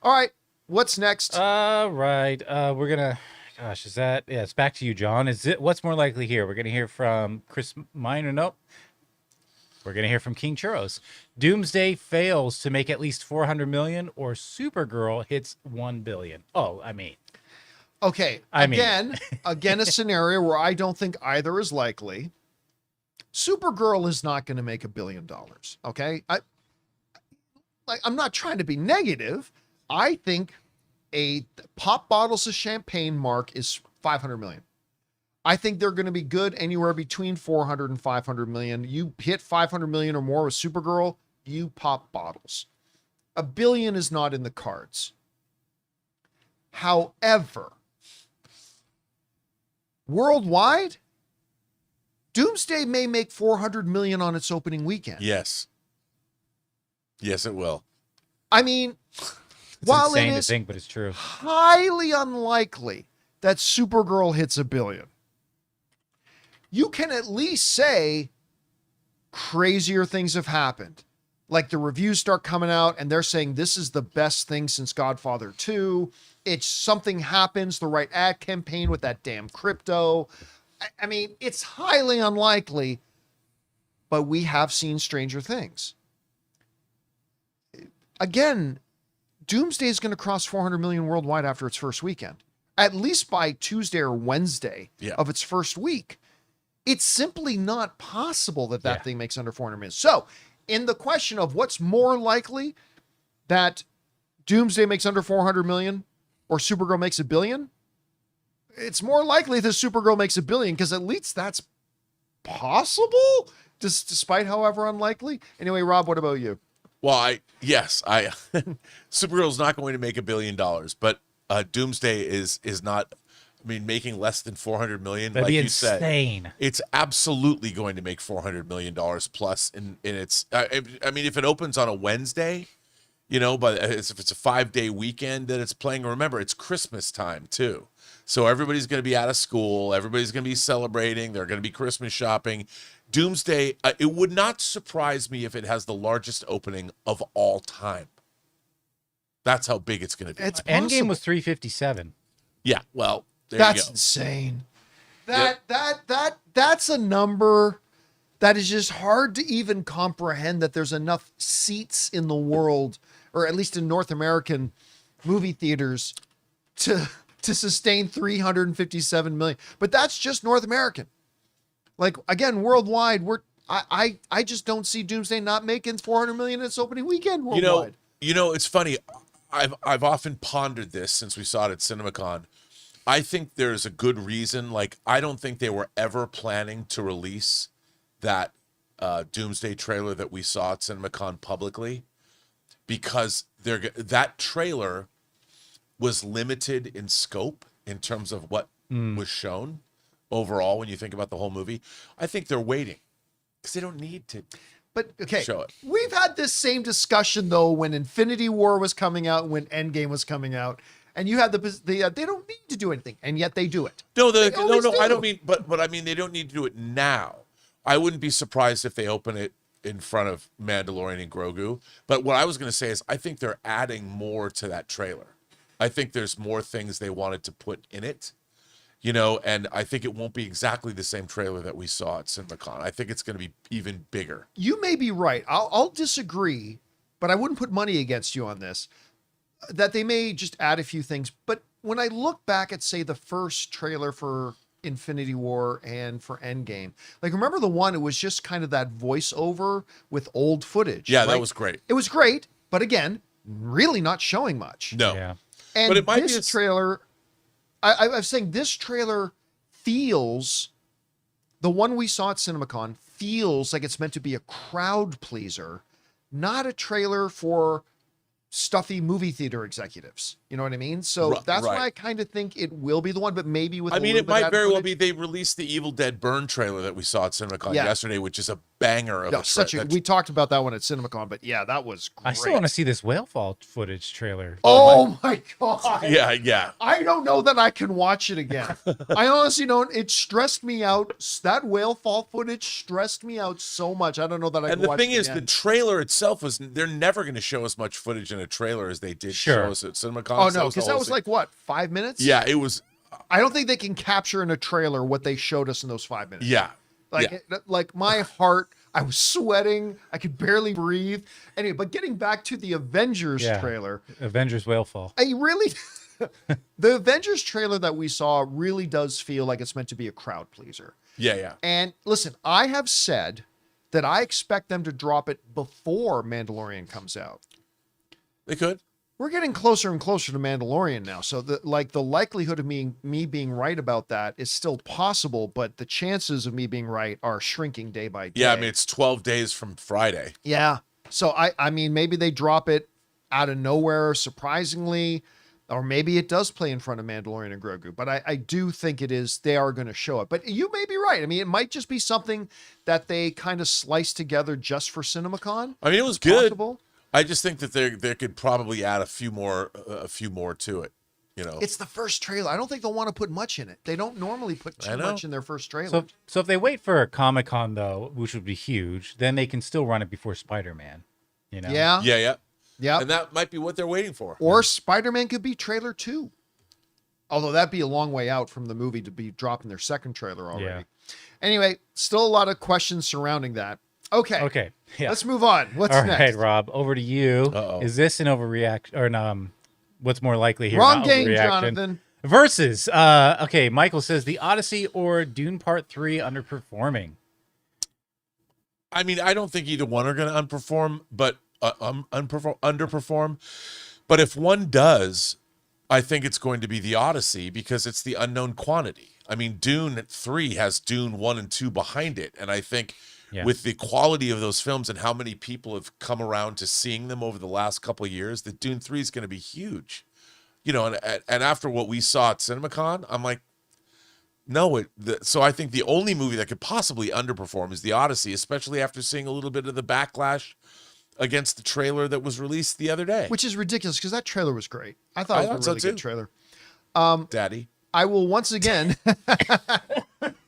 All right. What's next? All right. We're gonna. Gosh, is that? Yeah, it's back to you, John. Is it? What's more likely here? We're gonna hear from Chris Miner. Nope. We're gonna hear from King Churros. Doomsday fails to make at least 400 million, or Supergirl hits 1 billion. Oh, I mean. Okay. Again, a scenario where I don't think either is likely. Supergirl is not going to make $1 billion. Okay. I'm not trying to be negative. I think a pop bottles of champagne mark is 500 million. I think they're going to be good anywhere between 400 and 500 million. You hit 500 million or more with Supergirl, you pop bottles. $1 billion is not in the cards. However, worldwide, Doomsday may make 400 million on its opening weekend. Yes. Yes, it will. I mean, It's while it insane to is think, but it's true. highly unlikely that Supergirl hits $1 billion, you can at least say crazier things have happened. Like, the reviews start coming out and they're saying this is the best thing since Godfather 2. It's something happens, the right ad campaign with that damn crypto. I mean, it's highly unlikely, but we have seen stranger things. Again, Doomsday is going to cross 400 million worldwide after its first weekend, at least by Tuesday or Wednesday of its first week. It's simply not possible that thing makes under 400 million. So, in the question of what's more likely, that Doomsday makes under 400 million or Supergirl makes $1 billion, it's more likely that Supergirl makes $1 billion, because at least that's possible, despite however unlikely. Anyway, Rob, what about you? Well, Supergirl's not going to make $1 billion, but Doomsday is not I mean, making less than 400 million, That'd like be you said, insane. it's absolutely going to make $400 million plus. In its, I mean, if it opens on a Wednesday, you know, but if it's a 5-day weekend that it's playing, remember, it's Christmas time too. So everybody's going to be out of school. Everybody's going to be celebrating. They're going to be Christmas shopping. Doomsday, it would not surprise me if it has the largest opening of all time. That's how big it's going to be. It's Endgame possible. was 357. Yeah, well, there That's you go. insane. That's a number that is just hard to even comprehend, that there's enough seats in the world, or at least in North American movie theaters, to sustain 357 million. But that's just North American. Like, again, worldwide, I just don't see Doomsday not making 400 million in its opening weekend worldwide. You know, it's funny. I've often pondered this since we saw it at CinemaCon. I think there's a good reason. Like, I don't think they were ever planning to release that Doomsday trailer that we saw at CinemaCon publicly, because that trailer was limited in scope in terms of what was shown overall when you think about the whole movie. I think they're waiting because they don't need to. But okay, Show it. We've had this same discussion though when Infinity War was coming out, when Endgame was coming out, and you had the they don't need to do anything, and yet they do it. No, They no, always no. I do. don't mean, but I mean they don't need to do it now. I wouldn't be surprised if they open it in front of Mandalorian and Grogu. But what I was going to say is I think they're adding more to that trailer. I think there's more things they wanted to put in it, you know, and I think it won't be exactly the same trailer that we saw at CinemaCon. I think it's going to be even bigger. You may be right. I'll disagree, but I wouldn't put money against you on this, that they may just add a few things. But when I look back at, say, the first trailer for Infinity War and for Endgame, like, remember the one, it was just kind of that voiceover with old footage. Yeah, right? that was great. It was great, but again, really not showing much. No. Yeah. And But it might be this trailer, I was saying this trailer feels, the one we saw at CinemaCon feels like it's meant to be a crowd pleaser, not a trailer for stuffy movie theater executives. You know what I mean? So that's why right. I kind of think it will be the one, but maybe with I a mean, little it bit might added very well footage. be they released the Evil Dead Burn trailer that we saw at CinemaCon Yeah. yesterday, which is a banger of No, a we talked about that one at CinemaCon, but yeah, that was great. I still want to see this whale fall footage trailer. Oh my God. Yeah. I don't know that I can watch it again. I honestly don't. It stressed me out. That whale fall footage stressed me out so much. I don't know that I And can the watch thing it is, again. the trailer itself they're never going to show as much footage in a trailer as they did Sure. show us at CinemaCon. Oh So no, the because whole that was thing. like what, 5 minutes? Yeah, it was. I don't think they can capture in a trailer what they showed us in those 5 minutes. Yeah. Like, yeah. like my heart, I was sweating. I could barely breathe. Anyway, but getting back to the Avengers Yeah. trailer, Avengers whale fall. I really, the Avengers trailer that we saw really does feel like it's meant to be a crowd pleaser. Yeah. And listen, I have said that I expect them to drop it before Mandalorian comes out. They could. We're getting closer and closer to Mandalorian now. So the likelihood of me being right about that is still possible, but the chances of me being right are shrinking day by day. Yeah, I mean, it's 12 days from Friday. Yeah. So I mean, maybe they drop it out of nowhere, surprisingly, or maybe it does play in front of Mandalorian and Grogu. But I do think they are going to show it. But you may be right. I mean, it might just be something that they kind of slice together just for CinemaCon. I mean, it was good. Possible. I just think that they could probably add a few more to it. You know, It's the first trailer. I don't think they'll want to put much in it. They don't normally put too I know. much in their first trailer. So if they wait for a Comic-Con though, which would be huge, then they can still run it before Spider-Man. You know? yeah. yeah, and that might be what they're waiting for. Or Spider-Man could be trailer 2. Although that'd be a long way out from the movie to be dropping their second trailer already. Yeah. Anyway, still a lot of questions surrounding that. Okay. Okay. Yeah. Let's move on. What's All next? right, Rob. Over to you. Uh-oh. Is this an overreaction or what's more likely here? Wrong Not game, overreaction. Jonathan. Versus. Okay, Michael says the Odyssey or Dune Part 3 underperforming. I mean, I don't think either one are going to underperform. But if one does, I think it's going to be the Odyssey because it's the unknown quantity. I mean, Dune 3 has Dune 1 and 2 behind it, and I think with the quality of those films and how many people have come around to seeing them over the last couple of years, that Dune 3 is going to be huge. You know, and after what we saw at CinemaCon, I'm like, No, so I think the only movie that could possibly underperform is The Odyssey, especially after seeing a little bit of the backlash against the trailer that was released the other day. Which is ridiculous because that trailer was great. I thought it was a really good trailer. Daddy. I will once again.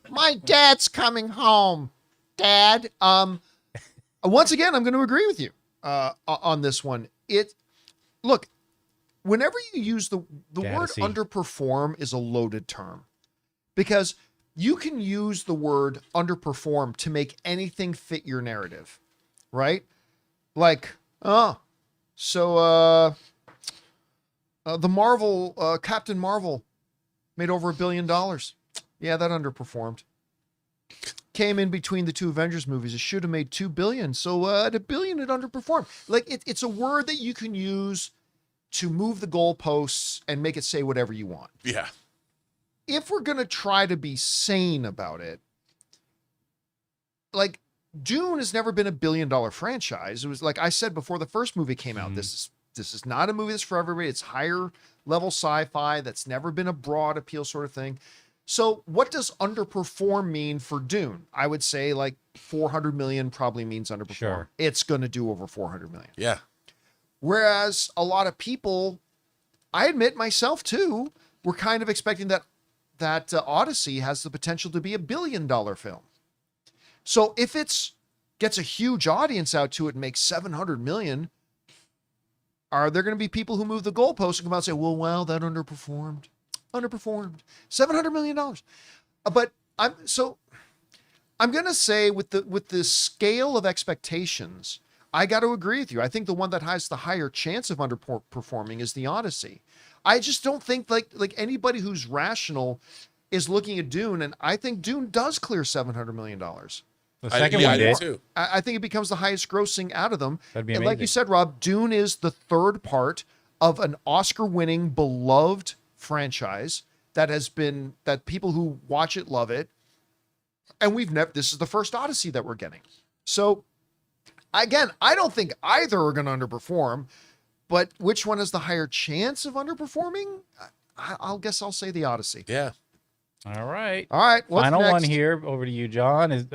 My dad's coming home, Dad. Once again, I'm going to agree with you on this one. Look, whenever you use the word underperform is a loaded term, because you can use the word underperform to make anything fit your narrative, right? Like, the Marvel, Captain Marvel made over $1 billion. Yeah, that underperformed. Came in between the two Avengers movies. It should have made $2 billion. So at $1 billion, it underperformed. Like it's a word that you can use to move the goalposts and make it say whatever you want. Yeah. If we're going to try to be sane about it, like Dune has never been $1 billion franchise. It was like I said before the first movie came out, this is not a movie that's for everybody. It's higher level sci-fi that's never been a broad appeal sort of thing. So what does underperform mean for Dune? I would say like 400 million probably means underperform. Sure. It's going to do over 400 million. Yeah. Whereas a lot of people, I admit myself too, were kind of expecting that Odyssey has the potential to be $1 billion film. So if gets a huge audience out to it and makes 700 million, are there going to be people who move the goalposts and come out and say, well, wow, that underperformed. $700 million. But I'm going to say with the scale of expectations, I got to agree with you. I think the one that has the higher chance of underperforming is the Odyssey. I just don't think like anybody who's rational is looking at Dune, and I think Dune does clear $700 million. The second one did too. I think it becomes the highest grossing out of them. That'd be and amazing. like you said, Rob, Dune is the third part of an Oscar-winning, beloved franchise that people who watch it love it. And this is the first Odyssey that we're getting. So again, I don't think either are going to underperform, but which one has the higher chance of underperforming? I'll say the Odyssey. Yeah. All right. What's Final next? one here. Over to you, John. Is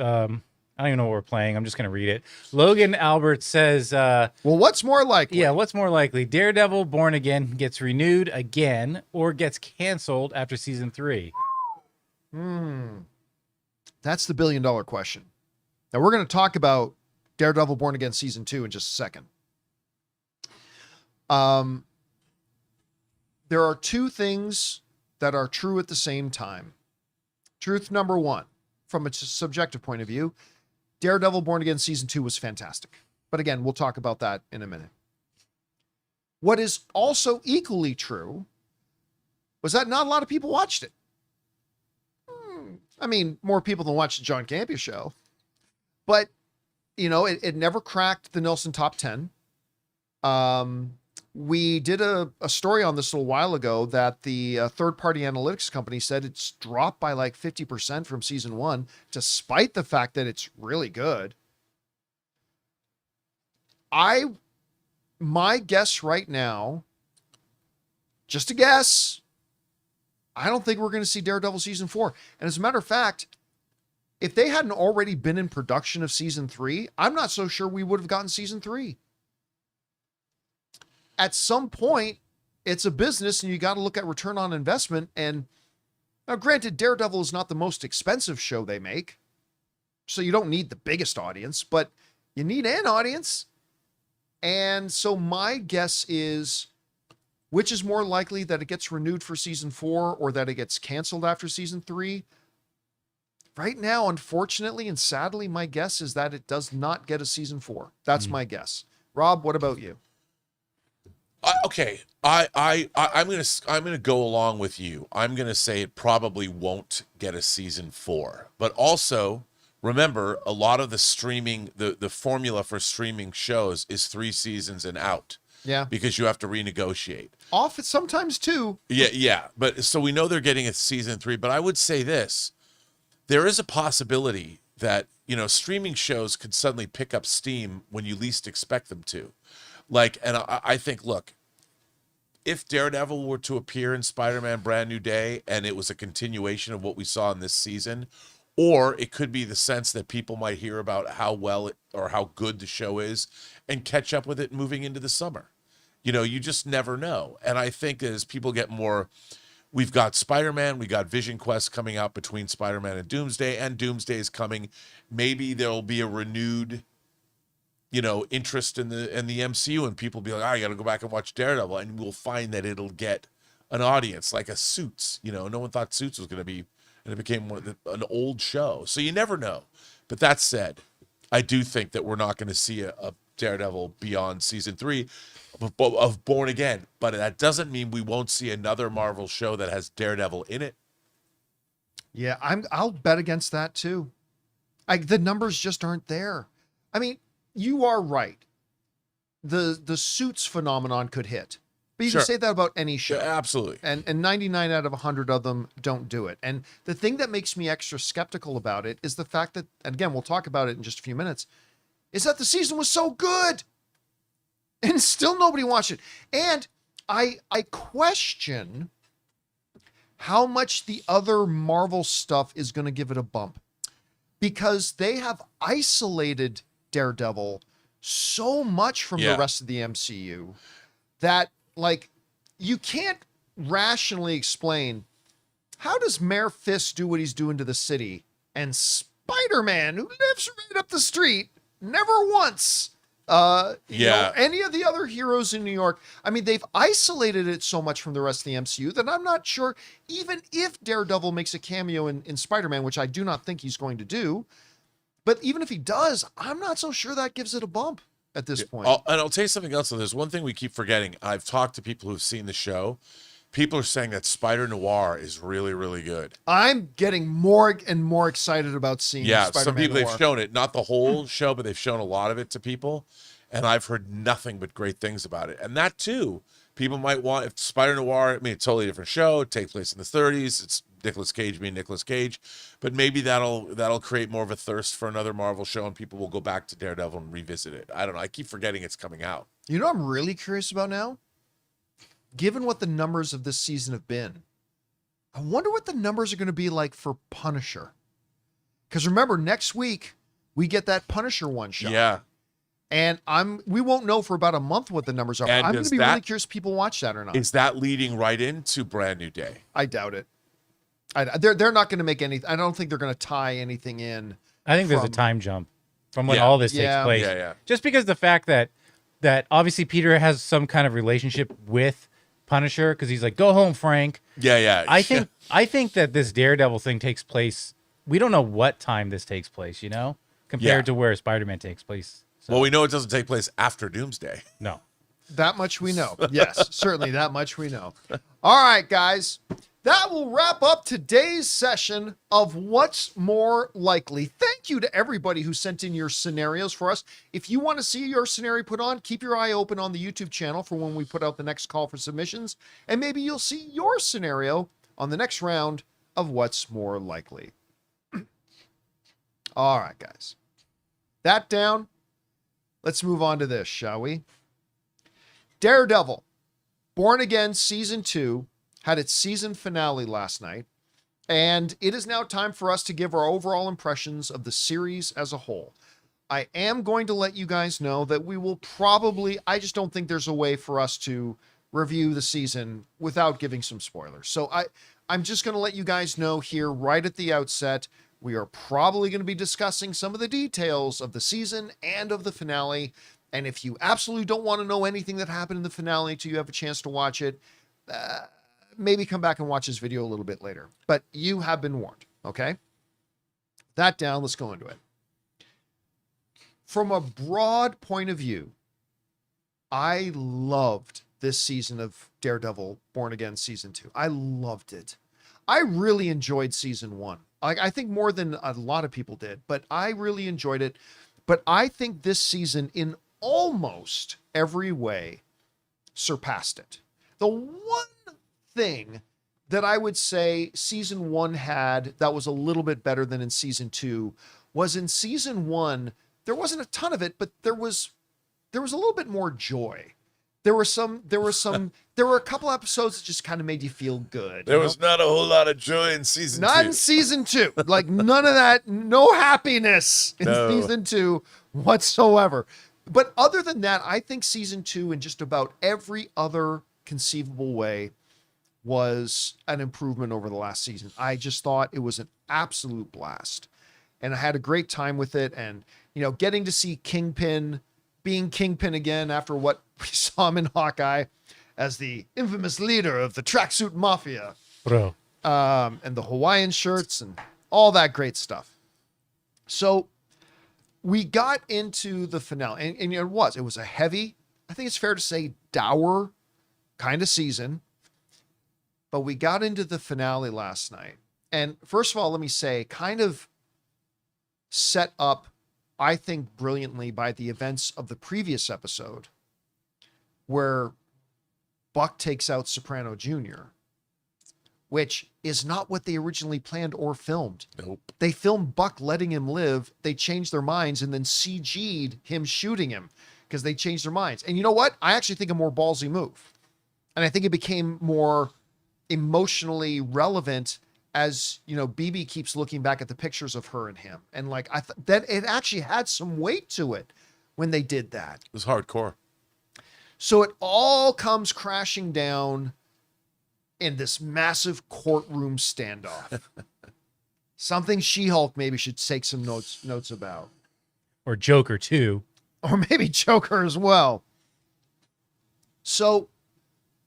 I don't even know what we're playing. I'm just going to read it. Logan Albert says, well, what's more likely? Yeah, what's more likely? Daredevil Born Again gets renewed again or gets canceled after season 3? That's the $1 billion question. Now we're going to talk about Daredevil Born Again season 2 in just a second. There are two things that are true at the same time. Truth number one, from a subjective point of view, Daredevil Born Again season 2 was fantastic. But again, we'll talk about that in a minute. What is also equally true was that not a lot of people watched it. I mean, more people than watched the John Campea Show. But, it never cracked the Nielsen top 10. We did a story on this a little while ago that the third-party analytics company said it's dropped by like 50% from season 1, despite the fact that it's really good. My guess right now, just a guess, I don't think we're going to see Daredevil season 4. And as a matter of fact, if they hadn't already been in production of season 3, I'm not so sure we would have gotten season 3. At some point, it's a business and you got to look at return on investment. And now, granted, Daredevil is not the most expensive show they make, so you don't need the biggest audience, but you need an audience. And so my guess is, which is more likely, that it gets renewed for season 4 or that it gets canceled after season 3? Right now, unfortunately and sadly, my guess is that it does not get a season 4. That's my guess. Rob, what about you? Okay, I'm gonna go along with you. I'm gonna say it probably won't get a season 4, but also remember a lot of the streaming, the formula for streaming shows is 3 seasons and out. Yeah, because you have to renegotiate. Off sometimes too. Yeah. But so we know they're getting a season 3, but I would say this: there is a possibility that streaming shows could suddenly pick up steam when you least expect them to. And I think, look, if Daredevil were to appear in Spider-Man Brand New Day and it was a continuation of what we saw in this season, or it could be the sense that people might hear about how well or how good the show is and catch up with it moving into the summer. You just never know. And I think as people get more, we've got Spider-Man, we got Vision Quest coming out between Spider-Man and Doomsday is coming. Maybe there'll be a renewed, interest in the MCU, and people be like, I got to go back and watch Daredevil, and we'll find that it'll get an audience, like a Suits. No one thought Suits was going to be, and it became an old show. So you never know. But that said, I do think that we're not going to see a Daredevil beyond season 3 of Born Again, but that doesn't mean we won't see another Marvel show that has Daredevil in it. Yeah, I'll bet against that too. The numbers just aren't there. I mean, you are right. The Suits phenomenon could hit, but you Sure. can say that about any show. Yeah, absolutely. And 99 out of 100 of them don't do it. And the thing that makes me extra skeptical about it is the fact that, and again, we'll talk about it in just a few minutes, is that the season was so good and still nobody watched it. And I question how much the other Marvel stuff is going to give it a bump, because they have isolated Daredevil so much from the rest of the MCU that, like, you can't rationally explain, how does Mayor Fisk do what he's doing to the city, and Spider-Man, who lives right up the street, never once any of the other heroes in New York. I mean, they've isolated it so much from the rest of the MCU that I'm not sure, even if Daredevil makes a cameo in Spider-Man, which I do not think he's going to do, but even if he does, I'm not so sure that gives it a bump at this point. And I'll tell you something else. So there's one thing we keep forgetting. I've talked to people who've seen the show. People are saying that Spider Noir is really, really good. I'm getting more and more excited about seeing Spider-Man some people, Noir. they've shown it, not the whole show, but they've shown a lot of it to people. And I've heard nothing but great things about it. And that too, people might want, if Spider Noir, I mean, it's a totally different show. It takes place in the 30s. It's Nicolas Cage being Nicolas Cage, but maybe that'll create more of a thirst for another Marvel show, and people will go back to Daredevil and revisit it. I don't know. I keep forgetting it's coming out. You know what I'm really curious about now? Given what the numbers of this season have been, I wonder what the numbers are going to be like for Punisher. Because remember, next week we get that Punisher one shot. Yeah. And we won't know for about a month what the numbers are. And I'm going to be really curious if people watch that or not. Is that leading right into Brand New Day? I doubt it. They're not going to make anything. I don't think they're going to tie anything in. I think there's a time jump from when all this takes place. Yeah. Just because the fact that obviously Peter has some kind of relationship with Punisher, because he's like, go home, Frank. Yeah. I think that this Daredevil thing takes place. We don't know what time this takes place, compared to where Spider-Man takes place. So, well, we know it doesn't take place after Doomsday. No. That much we know. Yes, certainly that much we know. All right, guys. That will wrap up today's session of What's More Likely. Thank you to everybody who sent in your scenarios for us. If you want to see your scenario put on, keep your eye open on the YouTube channel for when we put out the next call for submissions, and maybe you'll see your scenario on the next round of What's More Likely. All right, guys. That down. Let's move on to this, shall we? Daredevil, Born Again Season 2, had its season finale last night, and it is now time for us to give our overall impressions of the series as a whole. I am going to let you guys know that we will probably, I just don't think there's a way for us to review the season without giving some spoilers. So I'm just going to let you guys know here right at the outset, we are probably going to be discussing some of the details of the season and of the finale. And if you absolutely don't want to know anything that happened in the finale till you have a chance to watch it, maybe come back and watch this video a little bit later. But you have been warned, okay? That down, let's go into it. From a broad point of view, I loved this season of Daredevil Born Again Season 2. I loved it. I really enjoyed Season 1. I think more than a lot of people did, but I really enjoyed it. But I think this season, in almost every way, surpassed it. The one thing that I would say Season 1 had that was a little bit better than in Season 2 was in Season 1, there wasn't a ton of it, but there was a little bit more joy. there were a couple episodes that just kind of made you feel good. There was not a whole lot of joy in season Not 2. in season 2. Like none of that, no happiness in season 2 whatsoever. But other than that, I think season 2 in just about every other conceivable way was an improvement over the last season. I just thought it was an absolute blast. And I had a great time with it. And, getting to see Kingpin being Kingpin again after what we saw him in Hawkeye as the infamous leader of the tracksuit mafia. Bro. And the Hawaiian shirts and all that great stuff. So we got into the finale, and it was a heavy, I think it's fair to say, dour kind of season. But we got into the finale last night. And first of all, let me say, kind of set up, I think, brilliantly by the events of the previous episode, where Buck takes out Soprano Jr., which is not what they originally planned or filmed. Nope. They filmed Buck letting him live. They changed their minds and then CG'd him shooting him because they changed their minds. And you know what? I actually think a more ballsy move. And I think it became more emotionally relevant as, BB keeps looking back at the pictures of her and him. And like, I thought that it actually had some weight to it when they did that. It was hardcore. So it all comes crashing down in this massive courtroom standoff. Something She-Hulk maybe should take some notes about. Or Joker too. Or maybe Joker as well. So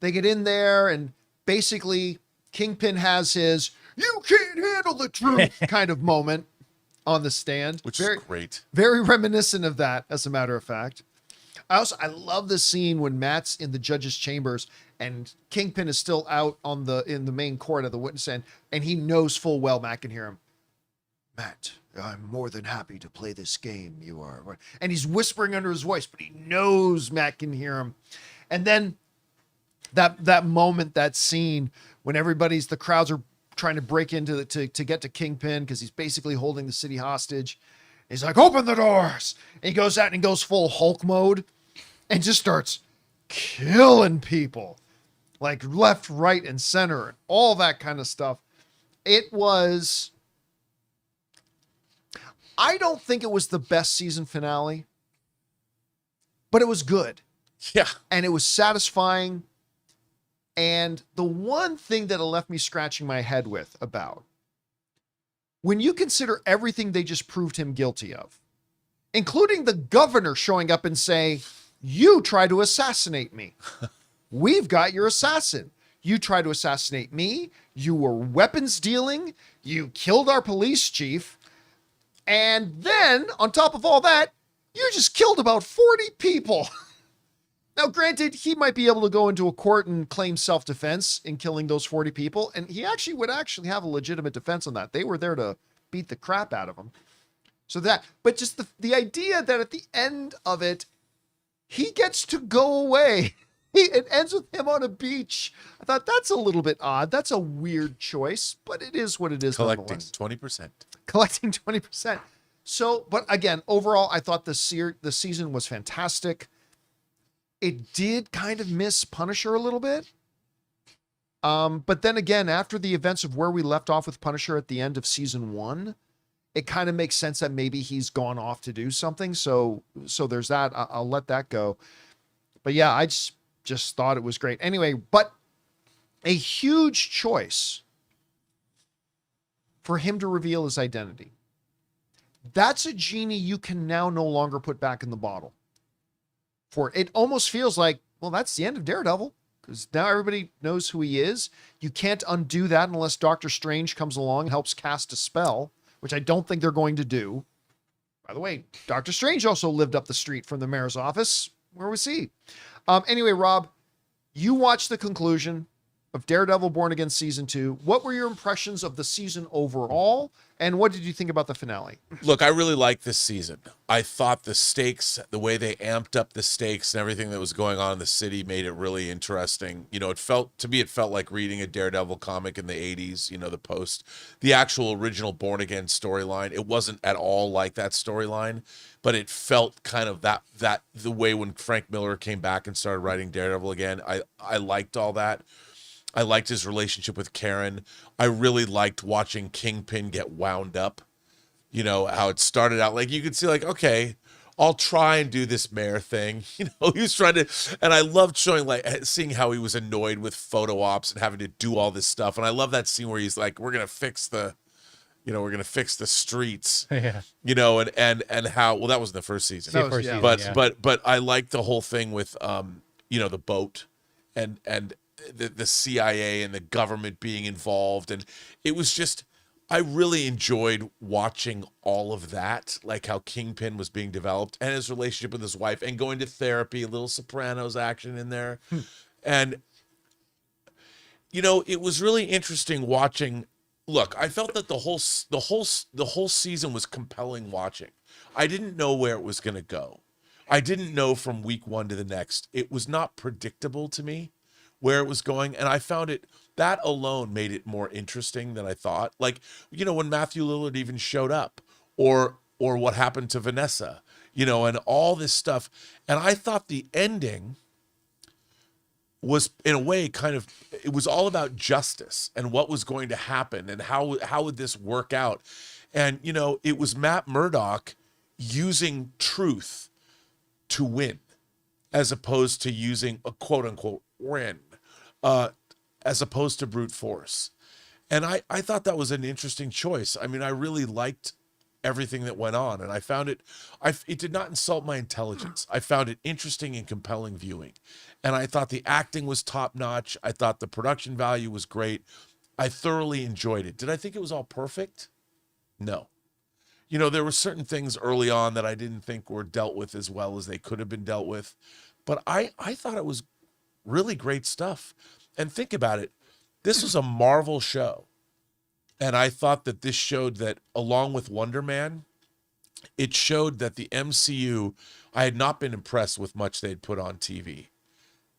they get in there and basically Kingpin has his "you can't handle the truth" kind of moment on the stand. Which is great. Very reminiscent of that, as a matter of fact. I love the scene when Matt's in the judge's chambers and Kingpin is still out in the main court of the witness stand, and he knows full well Matt can hear him. "Matt, I'm more than happy to play this game. You are." And he's whispering under his voice, but he knows Matt can hear him. And then that moment, that scene when the crowds are trying to break into to get to Kingpin because he's basically holding the city hostage. He's like, "Open the doors." And he goes out and he goes full Hulk mode and just starts killing people like left, right, and center and all that kind of stuff. I don't think it was the best season finale, but it was good. Yeah. And it was satisfying. And the one thing that it left me scratching my head with about, when you consider everything they just proved him guilty of, including the governor showing up and saying, "You tried to assassinate me. We've got your assassin. You tried to assassinate me. You were weapons dealing. You killed our police chief. And then, on top of all that, you just killed about 40 people." Now, granted, he might be able to go into a court and claim self-defense in killing those 40 people, and he would have a legitimate defense on that. They were there to beat the crap out of him. But just the idea that at the end of it, he gets to go away. It ends with him on a beach. I thought that's a little bit odd. That's a weird choice, but it is what it is. Collecting 20%. Collecting 20%. So, but again, overall, I thought the season was fantastic. It did kind of miss Punisher a little bit. But then again, after the events of where we left off with Punisher at the end of season 1, it kind of makes sense that maybe he's gone off to do something. So there's that. I'll let that go. But yeah, I just thought it was great. Anyway, but a huge choice for him to reveal his identity. That's a genie you can now no longer put back in the bottle. For it almost feels like, well, that's the end of Daredevil, because now everybody knows who he is. You can't undo that unless Doctor Strange comes along and helps cast a spell, which I don't think they're going to do. By the way, Doctor Strange also lived up the street from the mayor's office. Where was he? Anyway, Rob, you watched the conclusion. of Daredevil Born Again Season 2. What were your impressions of the season overall? And what did you think about the finale? Look, I really liked this season. I thought the stakes, the way they amped up the stakes and everything that was going on in the city made it really interesting. You know, it felt like reading a Daredevil comic in the 80s, you know, the actual original Born Again storyline. It wasn't at all like that storyline, but it felt kind of that the way when Frank Miller came back and started writing Daredevil again. I liked all that. I liked his relationship with Karen. I really liked watching Kingpin get wound up. You know, how it started out. Like, you could see, like, okay, I'll try and do this mayor thing. You know, he was trying to, and I loved seeing how he was annoyed with photo ops and having to do all this stuff. And I love that scene where he's like, we're going to fix the streets. Yeah. You know, and how, well, that was in the first season. That was- Yeah. But I liked the whole thing with, you know, the boat and the CIA and the government being involved. And it was just, I really enjoyed watching all of that, like how Kingpin was being developed and his relationship with his wife and going to therapy, a little Sopranos action in there. And, you know, it was really interesting watching. Look, I felt that the whole season was compelling watching. I didn't know where it was going to go. I didn't know from week one to the next. It was not predictable to me where it was going. And I found that alone made it more interesting than I thought. Like, you know, when Matthew Lillard even showed up, or what happened to Vanessa, you know, and all this stuff. And I thought the ending was, in a way, it was all about justice and what was going to happen and how would this work out. And, you know, it was Matt Murdock using truth to win, as opposed to using a quote unquote win, as opposed to brute force. And I thought that was an interesting choice. I mean, I really liked everything that went on, and I found it did not insult my intelligence. I found it interesting and compelling viewing. And I thought the acting was top notch. I thought the production value was great. I thoroughly enjoyed it. Did I think it was all perfect? No. You know, there were certain things early on that I didn't think were dealt with as well as they could have been dealt with. But I thought it was really great stuff. And think about it. This was a Marvel show. And I thought that this showed that, along with Wonder Man, it showed that the MCU, I had not been impressed with much they'd put on TV.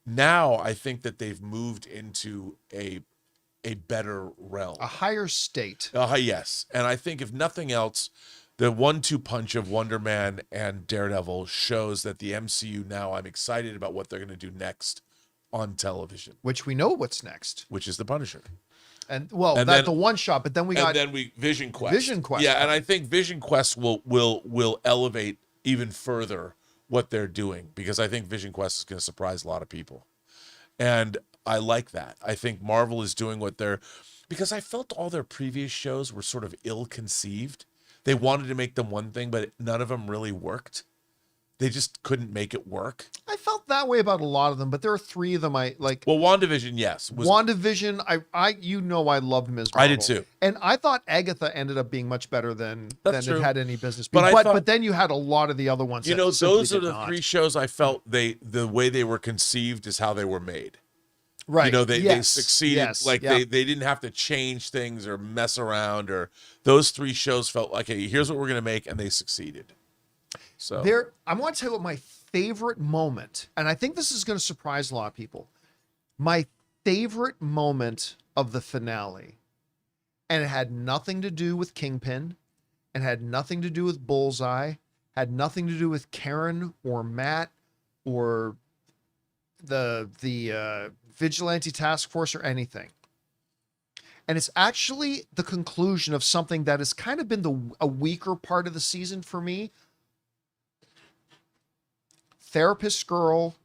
Now I think that they've moved into a better realm. A higher state. Yes. And I think, if nothing else, the 1-2 punch of Wonder Man and Daredevil shows that the MCU now, I'm excited about what they're going to do next on television, Which we know what's next. which is The Punisher. And then- the one shot, but then we got Vision Quest. Vision Quest. Yeah, and I think Vision Quest will elevate even further what they're doing, because I think Vision Quest is going to surprise a lot of people. And I like that. I think Marvel is doing because I felt all their previous shows were sort of ill-conceived. They wanted to make them one thing, but none of them really worked. They just couldn't make it work. I felt that way about a lot of them, but there are three of them I like. Well, WandaVision, yes. WandaVision, I loved Ms. Marvel. I did too. And I thought Agatha ended up being much better than That's it true. had any business But being. I But thought- then you had a lot of the other ones. You that know, simply those are did the not. three shows I felt the way they were conceived is how they were made. Right. You know, they Yes. succeeded. Yes. Like Yeah. they didn't have to change things or mess around, or those three shows felt like, hey, here's what we're going to make, and they succeeded. So I want to tell you what my favorite moment, and I think this is going to surprise a lot of people. My favorite moment of the finale, and it had nothing to do with Kingpin, and had nothing to do with Bullseye, had nothing to do with Karen or Matt or the Vigilante Task Force or anything. And it's actually the conclusion of something that has kind of been a weaker part of the season for me. Therapist girl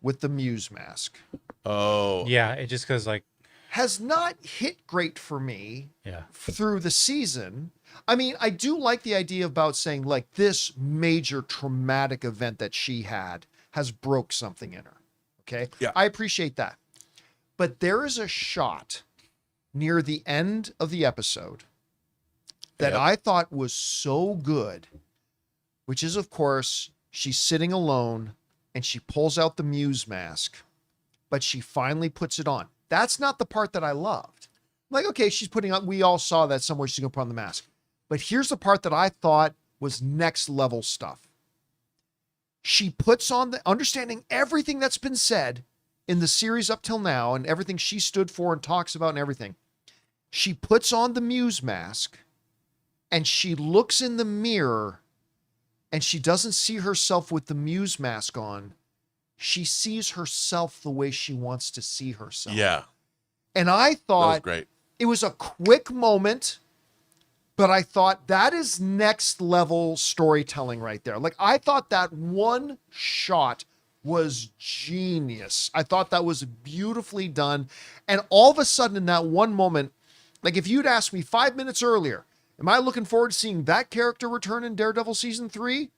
with the Muse mask oh Yeah, it just goes like, has not hit great for me yeah. through the season. I mean, I do like the idea about saying, like, this major traumatic event that she had has broke something in her. Okay. Yeah. I appreciate that. But there is a shot near the end of the episode that Yep. I thought was so good, which is, of course, she's sitting alone and she pulls out the Muse mask, but she finally puts it on. That's not the part that I loved. Like, okay, she's putting on, we all saw that somewhere she's going to put on the mask. But here's the part that I thought was next level stuff. She puts on the, understanding everything that's been said in the series up till now and everything she stood for and talks about and everything. She puts on the Muse mask and she looks in the mirror and she doesn't see herself with the Muse mask on. She sees herself the way she wants to see herself. Yeah. And I That was thought great. it was a quick moment, but I thought that is next level storytelling right there. Like, I thought that one shot was genius. I thought that was beautifully done. And all of a sudden in that one moment, like if you'd asked me 5 minutes earlier, am I looking forward to seeing that character return in Daredevil season 3?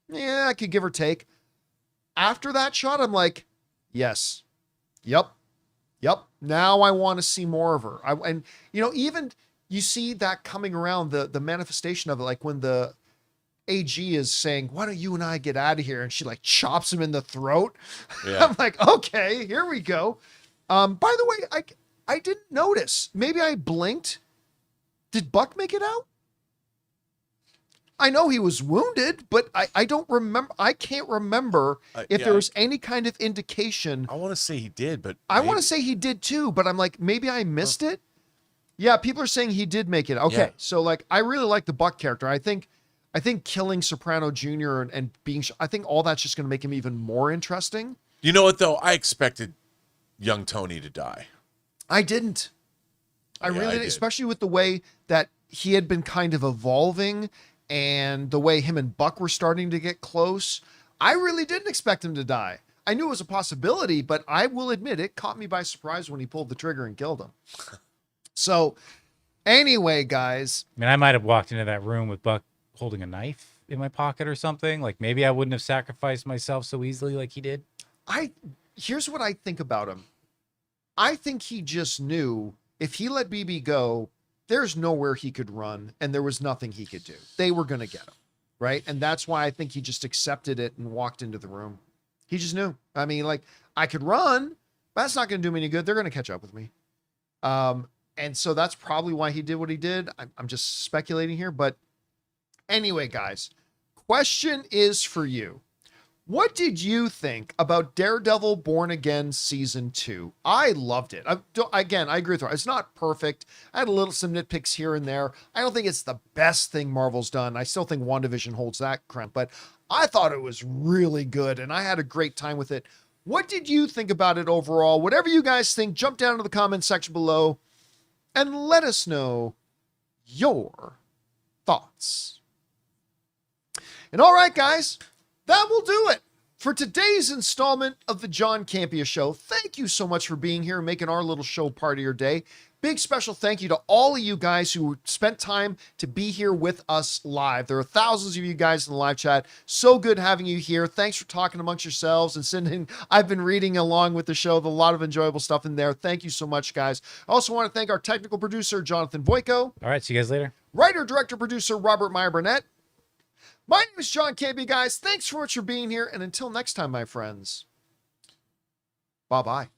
Yeah, I could give or take. After that shot, I'm like, yes. Yep. Now I want to see more of her. And you know, even you see that coming around, the manifestation of it, like when the AG is saying, why don't you and I get out of here? And she like chops him in the throat. Yeah. I'm like, okay, here we go. By the way, I didn't notice. Maybe I blinked. Did Buck make it out? I know he was wounded, but I don't remember. I can't remember if yeah, there was any kind of indication. I want to say he did, but I want to say he did too, but I'm like, maybe I missed it. Yeah, people are saying he did make it. Okay, Yeah. so like, I really like the Buck character. I think killing Soprano Jr. and being, I think all that's just going to make him even more interesting. You know what though? I expected young Tony to die. I didn't. I Yeah, really I didn't, did. especially with the way that he had been kind of evolving and the way him and Buck were starting to get close. I really didn't expect him to die. I knew it was a possibility, but I will admit it caught me by surprise when he pulled the trigger and killed him. So anyway, guys, I mean, I might have walked into that room with Buck holding a knife in my pocket or something. Like maybe I wouldn't have sacrificed myself so easily like he did. here's what I think about him. I think he just knew if he let BB go, there's nowhere he could run and there was nothing he could do. They were going to get him, right? And that's why I think he just accepted it and walked into the room. He just knew. I mean, like, I could run, but that's not going to do me any good. They're going to catch up with me. And so that's probably why he did what he did. I'm just speculating here. But anyway, guys, question is for you. What did you think about Daredevil Born Again Season 2? I loved it. Again, I agree with her. It's not perfect. I had some nitpicks here and there. I don't think it's the best thing Marvel's done. I still think WandaVision holds that crown, but I thought it was really good and I had a great time with it. What did you think about it overall? Whatever you guys think, jump down to the comment section below and let us know your thoughts. And all right, guys, that will do it for today's installment of the John Campea Show. Thank you so much for being here and making our little show part of your day. Big special thank you to all of you guys who spent time to be here with us live. There are thousands of you guys in the live chat. So good having you here. Thanks for talking amongst yourselves and sending. I've been reading along with the show. A lot of enjoyable stuff in there. Thank you so much, guys. I also want to thank our technical producer, Jonathan Voico. All right, see you guys later. Writer, director, producer, Robert Meyer Burnett. My name is John Campea, guys. Thanks so much for being here. And until next time, my friends, bye-bye.